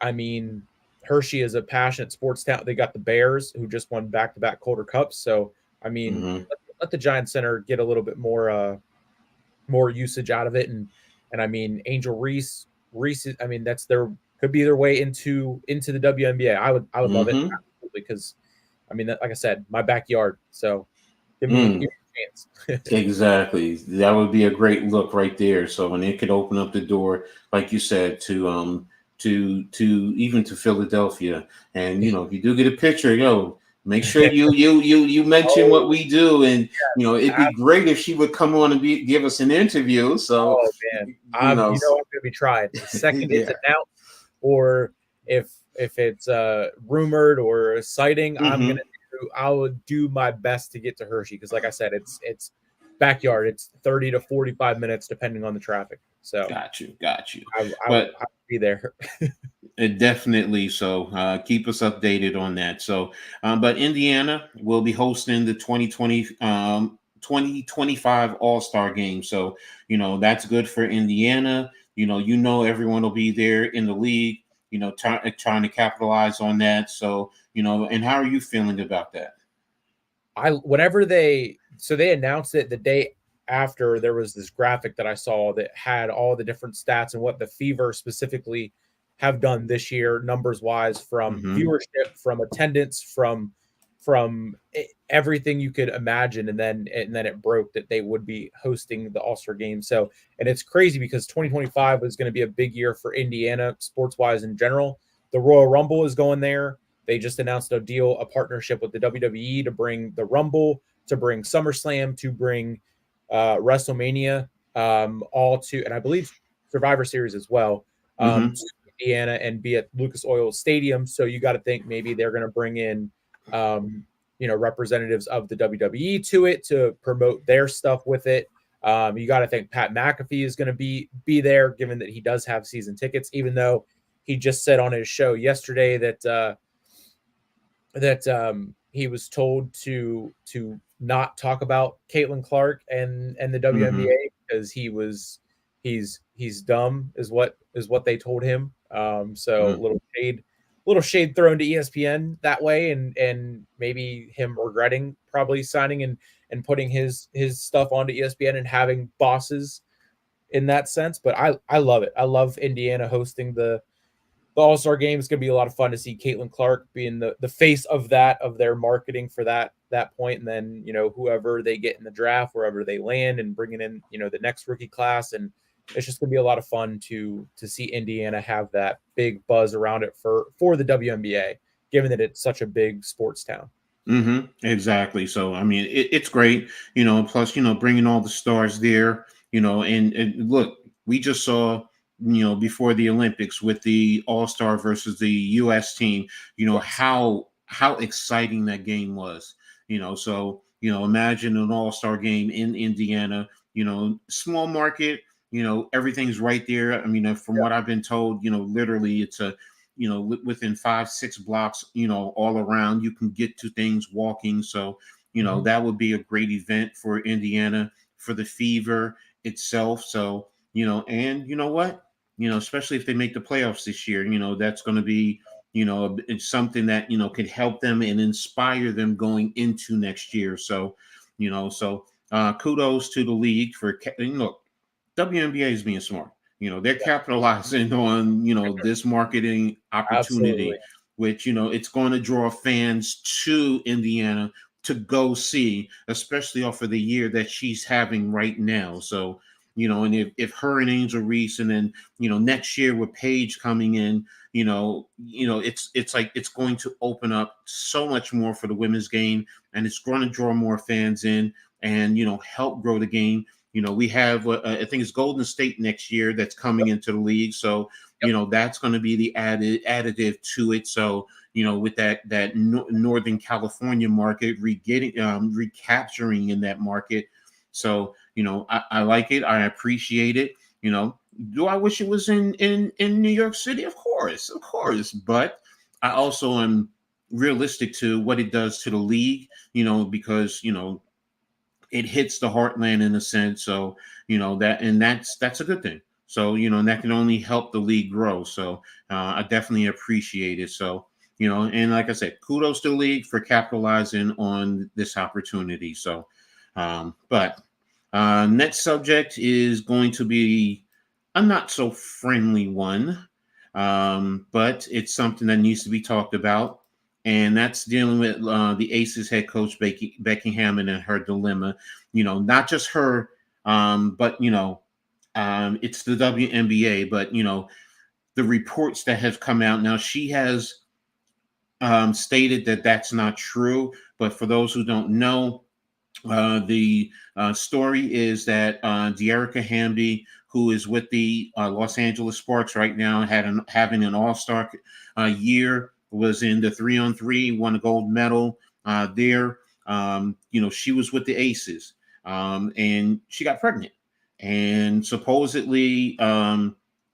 I mean, Hershey is a passionate sports town. They got the Bears, who just won back-to-back Calder Cups. So, I mean, let the Giant Center get a little bit more usage out of it. And I mean, Angel Reese, I mean, could be their way into the WNBA. I would love it, absolutely, because I mean, like I said, my backyard. So give me a chance. Exactly. That would be a great look right there. So when it could open up the door, like you said, to even to Philadelphia. And if you do get a picture, make sure you mention what we do. And it'd be great if she would come on and give us an interview. So man, I'm going to be trying. The second it's announced, or if it's rumored or a sighting, I would do my best to get to Hershey, because like I said, it's backyard. It's 30 to 45 minutes depending on the traffic. So got you. I'll be there. Definitely. So keep us updated on that. So, but Indiana will be hosting the 2025 All-Star Game. So, that's good for Indiana. Everyone will be there in the league, trying to capitalize on that. So, and how are you feeling about that? They announced it the day after, there was this graphic that I saw that had all the different stats and what the Fever specifically have done this year, numbers wise, from viewership, from attendance, from everything you could imagine. And then it broke that they would be hosting the All-Star Game. So, and it's crazy because 2025 was going to be a big year for Indiana sports wise in general. The Royal Rumble is going there. They just announced a partnership with the WWE to bring the Rumble, to bring SummerSlam, to bring WrestleMania, and I believe Survivor Series as well, to Indiana, and be at Lucas Oil Stadium. So you got to think maybe they're going to bring in, representatives of the WWE to it to promote their stuff with it. You got to think Pat McAfee is going to be there, given that he does have season tickets, even though he just said on his show yesterday that he was told to not talk about Caitlin Clark and the WNBA because he's dumb is what they told him. So a little shade thrown to ESPN that way, and maybe him regretting probably signing and putting his stuff onto ESPN and having bosses in that sense. But I love it. I love Indiana hosting the All-Star Game. Is going to be a lot of fun to see Caitlin Clark being the face of their marketing for that point. And then, whoever they get in the draft, wherever they land, and bringing in, the next rookie class. And it's just going to be a lot of fun to see Indiana have that big buzz around it for the WNBA, given that it's such a big sports town. Exactly. So, I mean, it's great, plus, bringing all the stars there, and look, we just saw, before the Olympics with the All-Star versus the U.S. team, how exciting that game was, so, imagine an All-Star game in Indiana, small market, everything's right there. I mean, from what I've been told, literally it's within 5-6 blocks, all around, you can get to things walking. So, that would be a great event for Indiana, for the Fever itself. So, and you know what? Especially if they make the playoffs this year, that's going to be, it's something that, could help them and inspire them going into next year. So, kudos to the league for, look, WNBA is being smart. They're capitalizing on, this marketing opportunity, Absolutely. which, it's going to draw fans to Indiana to go see, especially off of the year that she's having right now. So, and if her and Angel Reese, and then next year with Paige coming in, it's like it's going to open up so much more for the women's game, and it's going to draw more fans in, and help grow the game. We have I think it's Golden State next year that's coming into the league, so that's going to be the additive to it. So with that Northern California market recapturing in that market. So I like it. I appreciate it. Do I wish it was in New York City? Of course, but I also am realistic to what it does to the league, because it hits the heartland in a sense. So that's a good thing. So and that can only help the league grow. So I definitely appreciate it. So and like I said, kudos to the league for capitalizing on this opportunity. So but next subject is going to be a not so friendly one, but it's something that needs to be talked about, and that's dealing with the Aces head coach Becky Hammon and her dilemma. Not just her, but it's the WNBA. But the reports that have come out now, she has stated that that's not true. But for those who don't know, the story is that De'Arica Hamby, who is with the Los Angeles Sparks right now, having an all-star year, was in the 3-on-3, won a gold medal there. She was with the Aces, and she got pregnant. And supposedly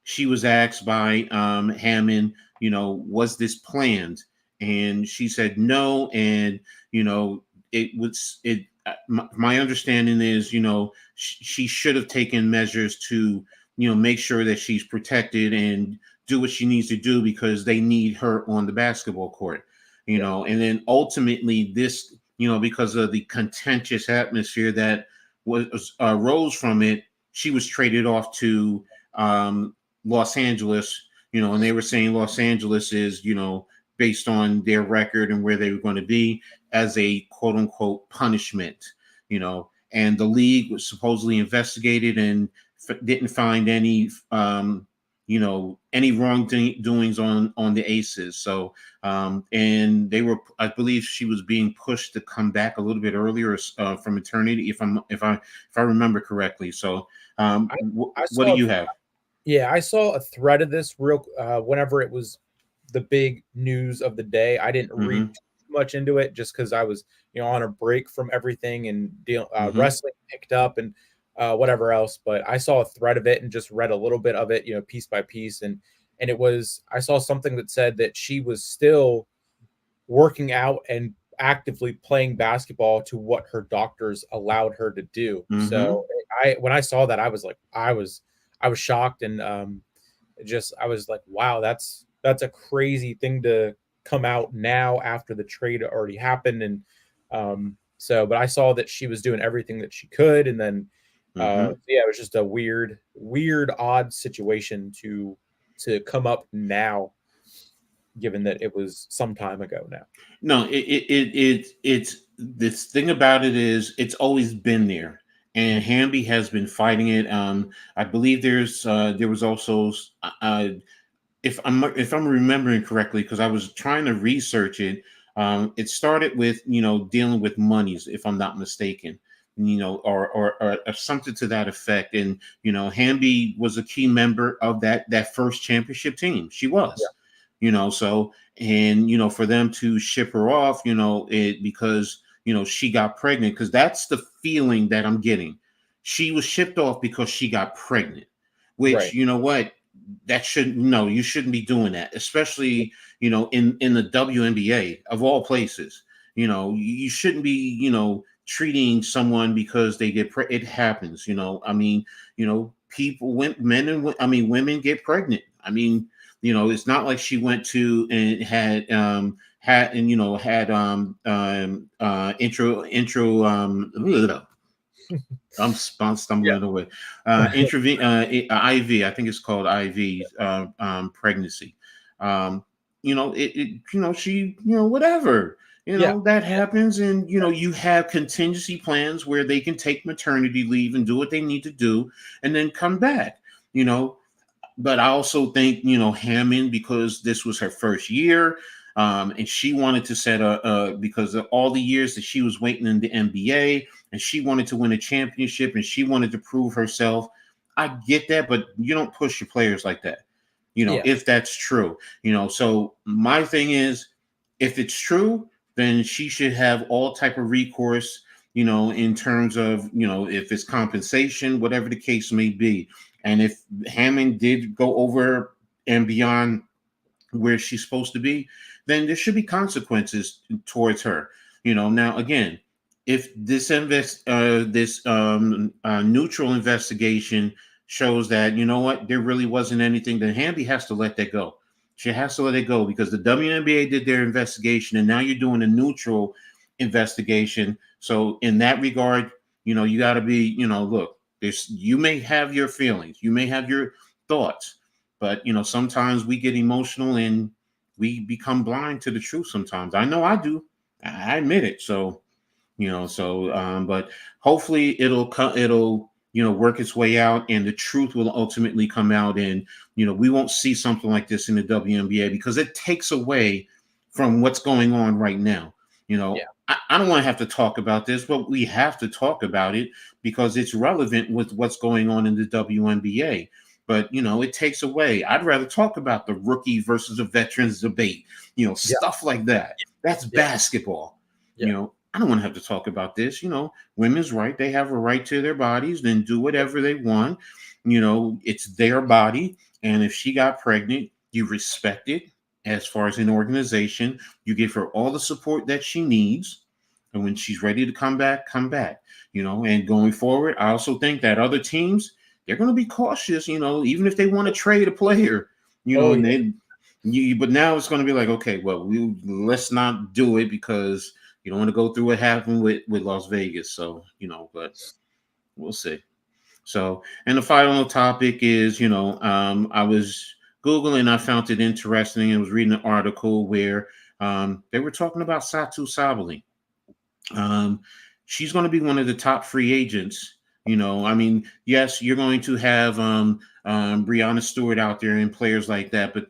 she was asked by Hammond, was this planned? And she said no. And, my understanding is, she should have taken measures to, make sure that she's protected and do what she needs to do, because they need her on the basketball court, and then ultimately this, because of the contentious atmosphere that rose from it, she was traded off to Los Angeles, and they were saying Los Angeles is, based on their record and where they were going to be, as a quote unquote punishment, and the league was supposedly investigated and didn't find any, any wrongdoings on the Aces. So, and they were, I believe she was being pushed to come back a little bit earlier from maternity, if I remember correctly. So, what do you have? Yeah, I saw a thread of this whenever it was the big news of the day. I didn't read too much into it just because I was, on a break from everything, and wrestling picked up and whatever else. But I saw a thread of it and just read a little bit of it, piece by piece. And I saw something that said that she was still working out and actively playing basketball to what her doctors allowed her to do. So when I saw that, I was like, I was shocked, and I was like, wow, that's a crazy thing to come out now after the trade already happened. And but I saw that she was doing everything that she could, and then it was just a weird, odd situation to come up now, given that it was some time ago now. No, it's this thing about it is it's always been there, and Hamby has been fighting it. I believe there was also if I'm remembering correctly, because I was trying to research it. It started with dealing with monies, if I'm not mistaken, or something to that effect. And Hamby was a key member of that first championship team. She was, so, and for them to ship her off, because she got pregnant, because that's the feeling that I'm getting. She was shipped off because she got pregnant, which what. That you shouldn't be doing that, especially in the WNBA of all places. You shouldn't be treating someone because they get it happens. People, women get pregnant. It's not like she went to and had I'm stumbling away. IV, I think it's called IV pregnancy. She, whatever. Yeah. That happens. And, you have contingency plans where they can take maternity leave and do what they need to do and then come back, you know. But I also think, Hammond, because this was her first year, and she wanted to set because of all the years that she was waiting in the NBA, and she wanted to win a championship and she wanted to prove herself. I get that, but you don't push your players like that, Yeah. if that's true, So my thing is, if it's true, then she should have all type of recourse, in terms of, if it's compensation, whatever the case may be. And if Hammond did go over and beyond where she's supposed to be, then there should be consequences towards her. Now again, if this neutral investigation shows that, what, there really wasn't anything, then Hamby has to let that go. She has to let it go, because the WNBA did their investigation, and now you're doing a neutral investigation. So in that regard, you got to be, look, you may have your feelings, you may have your thoughts, but sometimes we get emotional and we become blind to the truth sometimes. I know I do. I admit it. So, but hopefully it'll work its way out, and the truth will ultimately come out, and we won't see something like this in the WNBA, because it takes away from what's going on right now. Yeah. I don't want to have to talk about this, but we have to talk about it because it's relevant with what's going on in the WNBA. But it takes away. I'd rather talk about the rookie versus the veterans debate, stuff like that. That's basketball. Yeah. I don't want to have to talk about this. Women's right. They have a right to their bodies, then do whatever they want. It's their body. And if she got pregnant, you respect it. As far as an organization, you give her all the support that she needs. And when she's ready to come back, come back. And going forward, I also think that other teams, they're going to be cautious, even if they want to trade a player, but now it's going to be like, okay, well, let's not do it, because you don't want to go through what happened with Las Vegas. So, but we'll see. So, and the final topic is, I was Googling, I found it interesting. I was reading an article where they were talking about Satu Sabali. She's going to be one of the top free agents. I mean, yes, you're going to have Breanna Stewart out there and players like that, but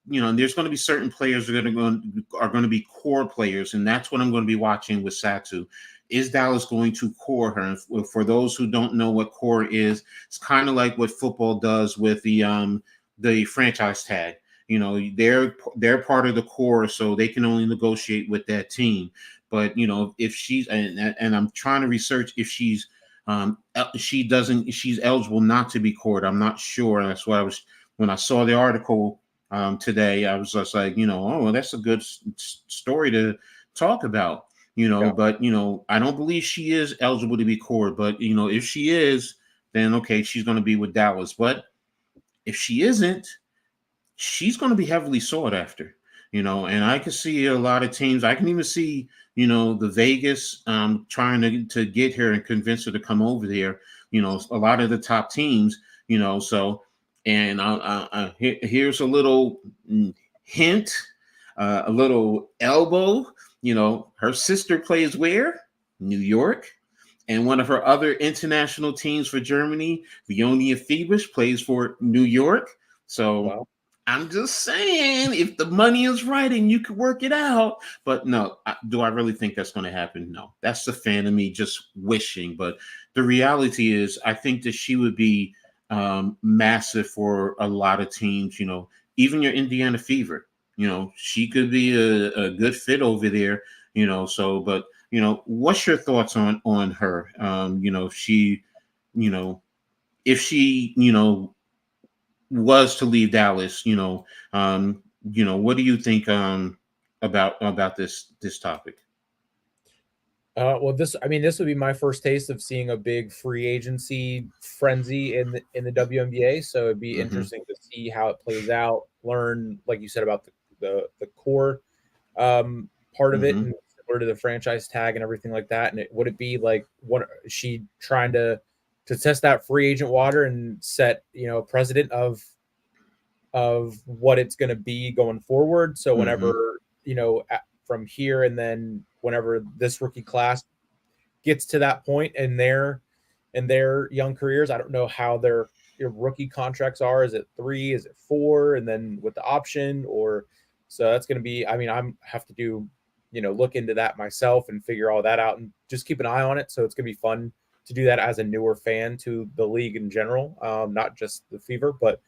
there's going to be certain players that are going to be core players, and that's what I'm going to be watching with Satu. Is Dallas going to core her? And for those who don't know what core is, it's kind of like what football does with the franchise tag. They're part of the core, so they can only negotiate with that team. But if she's and I'm trying to research if she's she's eligible not to be cored. I'm not sure. That's why when I saw the article today, I was just like, oh, well, that's a good story to talk about. But I don't believe she is eligible to be cored. But if she is, then okay, she's going to be with Dallas. But if she isn't, she's going to be heavily sought after. And I can see a lot of teams. I can even see the Vegas trying to get her and convince her to come over there. A lot of the top teams. So. And here's a little hint, a little elbow. Her sister plays where? New York. And one of her other international teams for Germany, Vionia Fevers, plays for New York. So wow. I'm just saying, if the money is right and you can work it out. But no, do I really think that's going to happen? No, that's the fan of me just wishing. But the reality is, I think that she would be massive for a lot of teams. Even your Indiana Fever, she could be a good fit over there. So, but what's your thoughts on her? If she was to leave Dallas, what do you think about this topic? Well, this would be my first taste of seeing a big free agency frenzy in the WNBA. So it'd be interesting to see how it plays out. Learn, like you said, about the core part of it, and similar to the franchise tag and everything like that. And would it be like, what is she trying to test that free agent water and set a precedent of what it's going to be going forward? So whenever from here, and then whenever this rookie class gets to that point in their young careers, I don't know how their rookie contracts are. Is it 3? Is it 4? And then with the option, or so that's going to be. I mean, I'm have to do look into that myself and figure all that out and just keep an eye on it. So it's going to be fun to do that as a newer fan to the league in general, not just the Fever, but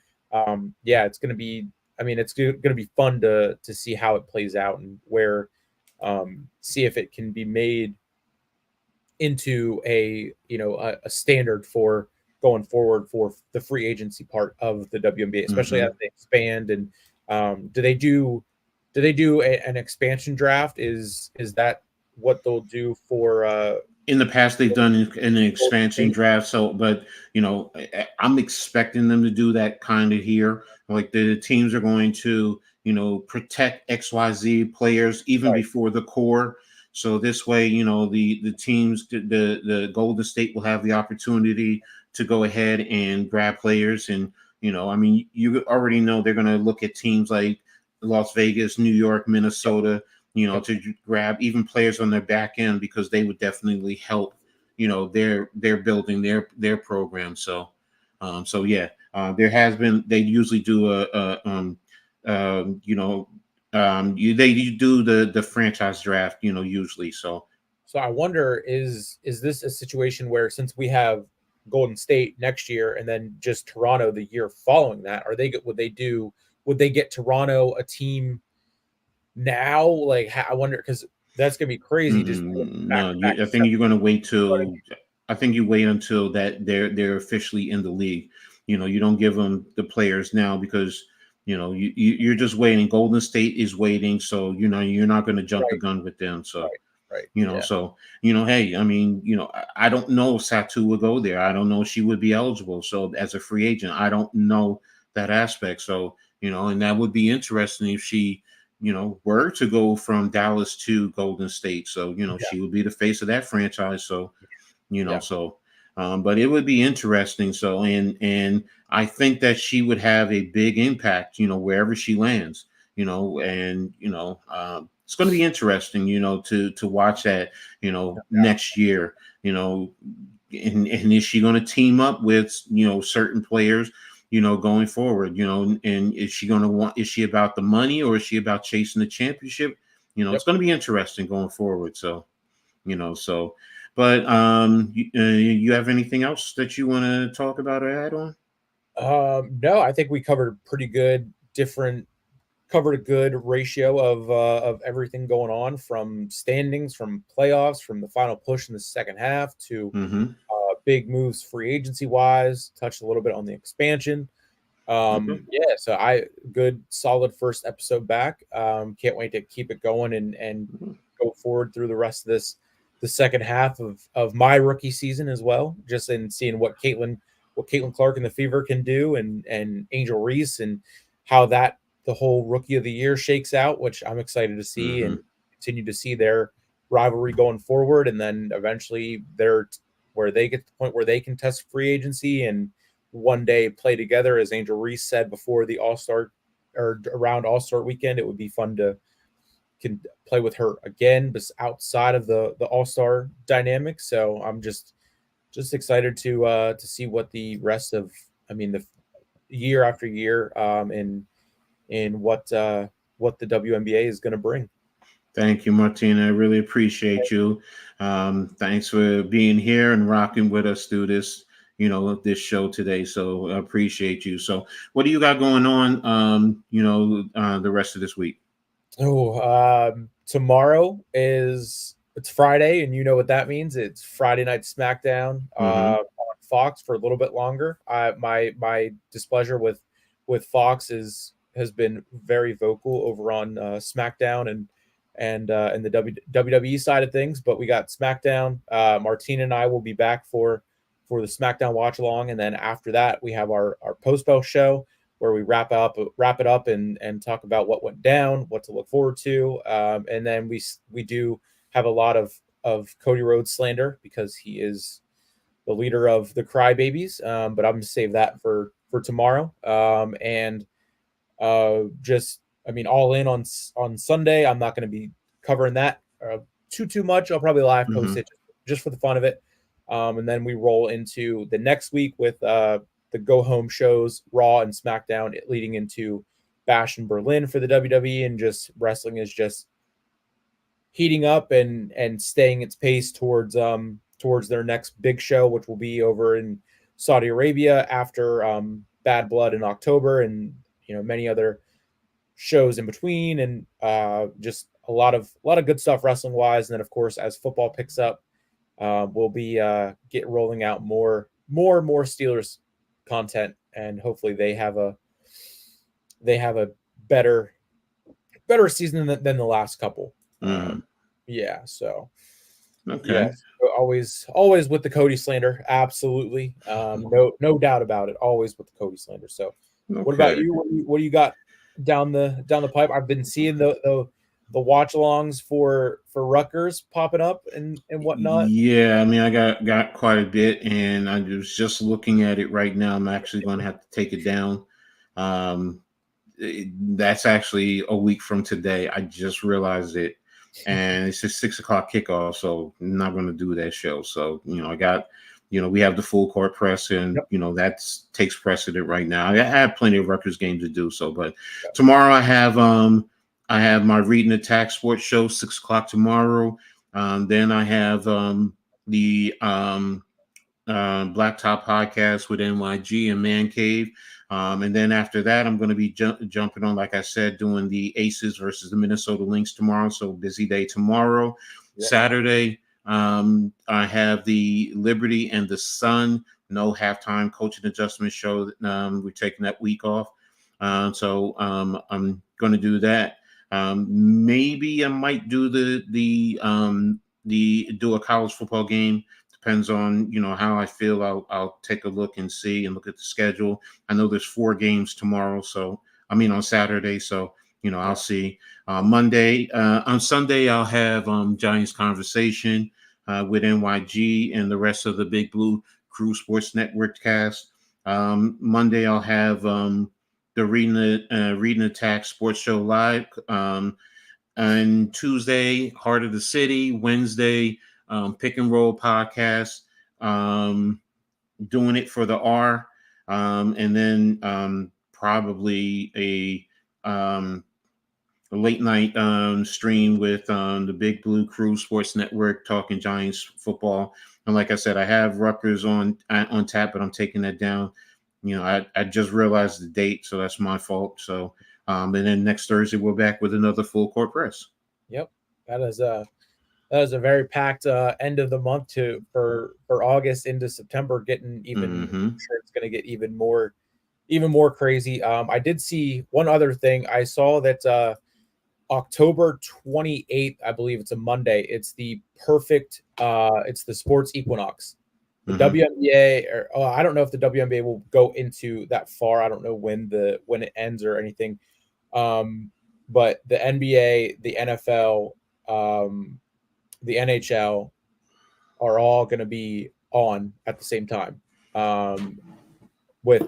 yeah, it's going to be. I mean, it's going to be fun to see how it plays out and where see if it can be made into a standard for going forward for the free agency part of the WNBA, especially as they expand. And do they do an expansion draft? Is that what they'll do for in the past they've done in the expansion draft? So, but I'm expecting them to do that kind of here. Like the teams are going to protect XYZ players even before the core. So this way, the teams, the Golden State will have the opportunity to go ahead and grab players. And I mean, you already know they're going to look at teams like Las Vegas, New York, Minnesota, to grab even players on their back end, because they would definitely help, they're building their program. So, there has been, they usually do they do the franchise draft, usually. So I wonder, is this a situation where, since we have Golden State next year and then just Toronto the year following that, would they get Toronto a team now? Like, I wonder, because that's gonna be crazy. No, I think you're going to wait till. I think you wait until that they're officially in the league. You don't give them the players now, because you're just waiting. Golden State is waiting, so you're not going to jump the gun with them. So right. So hey, I mean, I don't know if Satu would go there. I don't know if she would be eligible. So as a free agent, I don't know that aspect. So and that would be interesting if she were to go from Dallas to Golden State. So she would be the face of that franchise. So so. But it would be interesting. So, and I think that she would have a big impact, wherever she lands, and it's going to be interesting, to watch that, next year, and is she going to team up with, certain players, going forward, and is she about the money, or is she about chasing the championship? It's going to be interesting going forward. So, so. But you have anything else that you want to talk about or add on? No, I think we covered covered a good ratio of everything going on, from standings, from playoffs, from the final push in the second half to big moves free agency wise. Touched a little bit on the expansion. Yeah, so good solid first episode back. Can't wait to keep it going and go forward through the rest of the second half of my rookie season as well, just in seeing what Caitlin Clark and the Fever can do, and Angel Reese, and how that the whole rookie of the year shakes out, which I'm excited to see and continue to see their rivalry going forward. And then eventually where they get to the point where they can test free agency and one day play together. As Angel Reese said before the All-Star, or around All-Star weekend, it would be fun to can play with her again, but outside of the All-Star dynamic. So I'm just excited to see what the rest of, the year after year, in what the WNBA is going to bring. Thank you, Martina. I really appreciate you. Thanks for being here and rocking with us through this, this show today. So I appreciate you. So what do you got going on, the rest of this week? Tomorrow it's Friday, and you know what that means. It's Friday Night SmackDown on Fox for a little bit longer. My displeasure with Fox has been very vocal over on SmackDown and the WWE side of things. But we got SmackDown. Martina and I will be back for the SmackDown watch along, and then after that we have our post-bell show, where we wrap it up and talk about what went down, what to look forward to, and then we do have a lot of Cody Rhodes slander, because he is the leader of the Crybabies. But I'm going to save that for tomorrow. And all in on Sunday. I'm not going to be covering that too much. I'll probably live post it just for the fun of it. And then we roll into the next week with the go home shows, Raw and SmackDown, leading into Bash in Berlin for the WWE, and just wrestling is just heating up and staying its pace towards their next big show, which will be over in Saudi Arabia after Bad Blood in October, and many other shows in between, and just a lot of good stuff wrestling wise. And then of course, as football picks up, we'll be rolling out more Steelers content, and hopefully they have a better season than the last couple. Yeah, so okay. Yes, always with the Cody slander, absolutely. No doubt about it, always with the Cody slander. So what about you? What do you got down the pipe? I've been seeing the watch alongs for Rutgers popping up and whatnot. Yeah, I mean, I got quite a bit, and I was just looking at it right now. I'm actually going to have to take it down. That's actually a week from today. I just realized it, and it's a 6:00 kickoff, so I'm not going to do that show. So I got, we have the full court press, and that takes precedent right now. I have plenty of Rutgers games to do so, but tomorrow I have my Read and Attack sports show, 6:00 tomorrow. Then I have the Blacktop podcast with NYG and Man Cave. And then after that, I'm going to be jumping on, like I said, doing the Aces versus the Minnesota Lynx tomorrow. So busy day tomorrow. Yeah. Saturday, I have the Liberty and the Sun no halftime coaching adjustment show. We're taking that week off. So I'm going to do that. Maybe I might do do a college football game. Depends on how I feel. I'll take a look and see and look at the schedule. I know there's 4 games tomorrow, so on Saturday. So I'll see. Monday on Sunday I'll have Giants Conversation with NYG and the rest of the Big Blue Crew Sports Network cast. Monday I'll have the Read and Attack Sports Show live. And Tuesday, Heart of the City. Wednesday, Pick and Roll podcast, doing it for the R. And then probably a late night stream with the Big Blue Crew Sports Network talking Giants football. And like I said, I have Rutgers on tap, but I'm taking that down. I just realized the date, so that's my fault. So, and then next Thursday we're back with another full court press. Yep, that is a very packed end of the month for August into September. Getting even, I'm sure it's going to get even more crazy. I did see one other thing. I saw that October 28th, I believe it's a Monday. It's the perfect. It's the sports equinox. The WNBA, I don't know if the WNBA will go into that far. I don't know when it ends or anything. But the NBA, the NFL, the NHL are all going to be on at the same time. With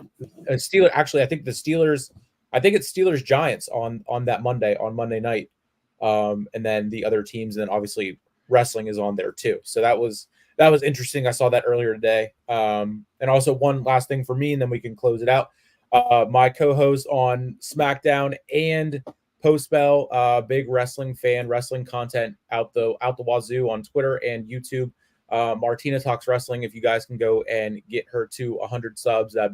a Steeler, actually, I think it's Steelers Giants on that Monday, on Monday night. And then the other teams, and then obviously wrestling is on there too. So that was interesting. I saw that earlier today. And also one last thing for me, and then we can close it out. My co-host on SmackDown and Postbell, big wrestling fan, wrestling content out the wazoo on Twitter and YouTube. Martina Talks Wrestling. If you guys can go and get her to 100 subs, that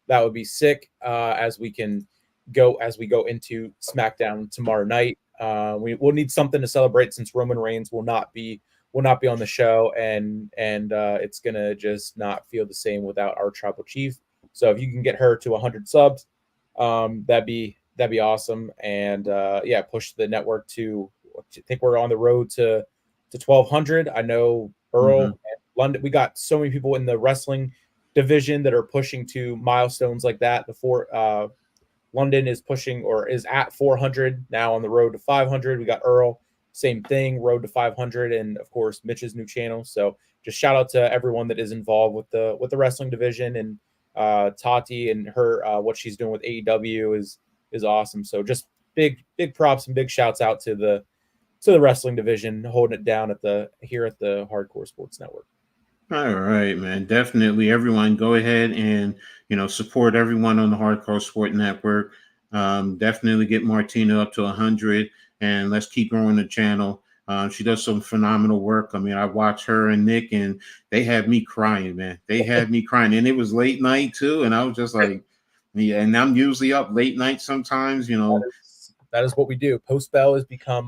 would be sick. As we go into SmackDown tomorrow night. We'll need something to celebrate since Roman Reigns will not be on the show, and it's gonna just not feel the same without our tribal chief. So if you can get her to 100 subs, that'd be awesome. And push the network to, I think we're on the road to 1,200. I know Earl and London. We got so many people in the wrestling division that are pushing to milestones like that. Before London is pushing or is at 400 now, on the road to 500. We got Earl, same thing, road to 500, and of course Mitch's new channel. So just shout out to everyone that is involved with the wrestling division, and Tati and her what she's doing with AEW is awesome. So just big props and big shouts out to to the wrestling division, holding it down here at the Hardcore Sports Network. All right, man. Definitely, everyone, go ahead and support everyone on the Hardcore Sport Network. Definitely get Martina up to 100, and let's keep growing the channel. She does some phenomenal work. I mean, I watch her and Nick, and they had me crying, man. They had me crying, and it was late night too, and I was just like, yeah. And I'm usually up late night sometimes, That is what we do. Post bell has become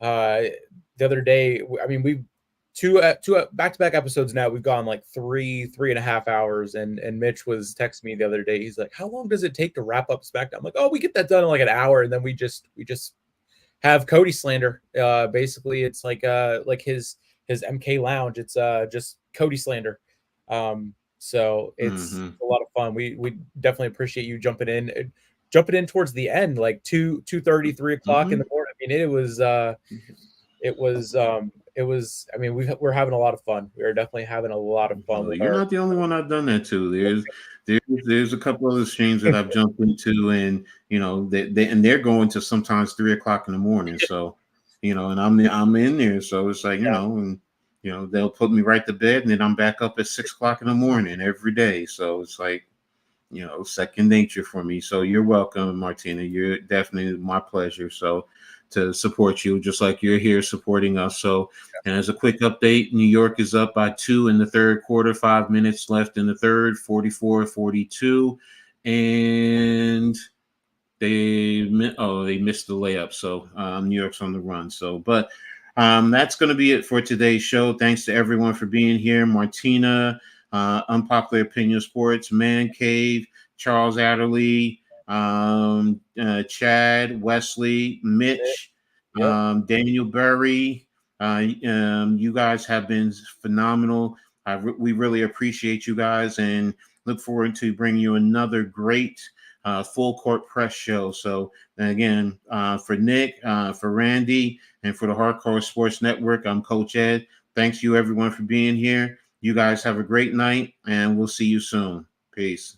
the other day. I mean, we've two back-to-back episodes now. We've gone like 3.5 hours, and Mitch was texting me the other day. He's like, how long does it take to wrap up SmackDown? I'm like, oh, we get that done in like an hour, and then we just have Cody slander. Basically it's like his MK lounge. It's just Cody slander. So it's a lot of fun. We definitely appreciate you jumping in towards the end, like 2:30, 3 o'clock in the morning. I mean, it was, I mean, we're having a lot of fun. We're definitely having a lot of fun. You're not the only one I've done that to. There's a couple other streams that I've jumped into, and they're going to sometimes 3 o'clock in the morning. So, and I'm in there. So it's like, and they'll put me right to bed, and then I'm back up at 6 o'clock in the morning every day. So it's like, second nature for me. So you're welcome, Martina. You're definitely my pleasure. So to support you, just like you're here supporting us. So, and as a quick update, New York is up by 2 in the third quarter, 5 minutes left in the third, 44-42. And they missed the layup. So New York's on the run. So, but that's going to be it for today's show. Thanks to everyone for being here. Martina, Unpopular Opinion Sports, Man Cave, Charles Adderley, Chad, Wesley, Mitch, Daniel Berry. You guys have been phenomenal. We really appreciate you guys, and look forward to bringing you another great full court press show. So again, for Nick, for Randy, and for the Hardcore Sports Network, I'm Coach Ed. Thanks you everyone for being here. You guys have a great night, and we'll see you soon. Peace.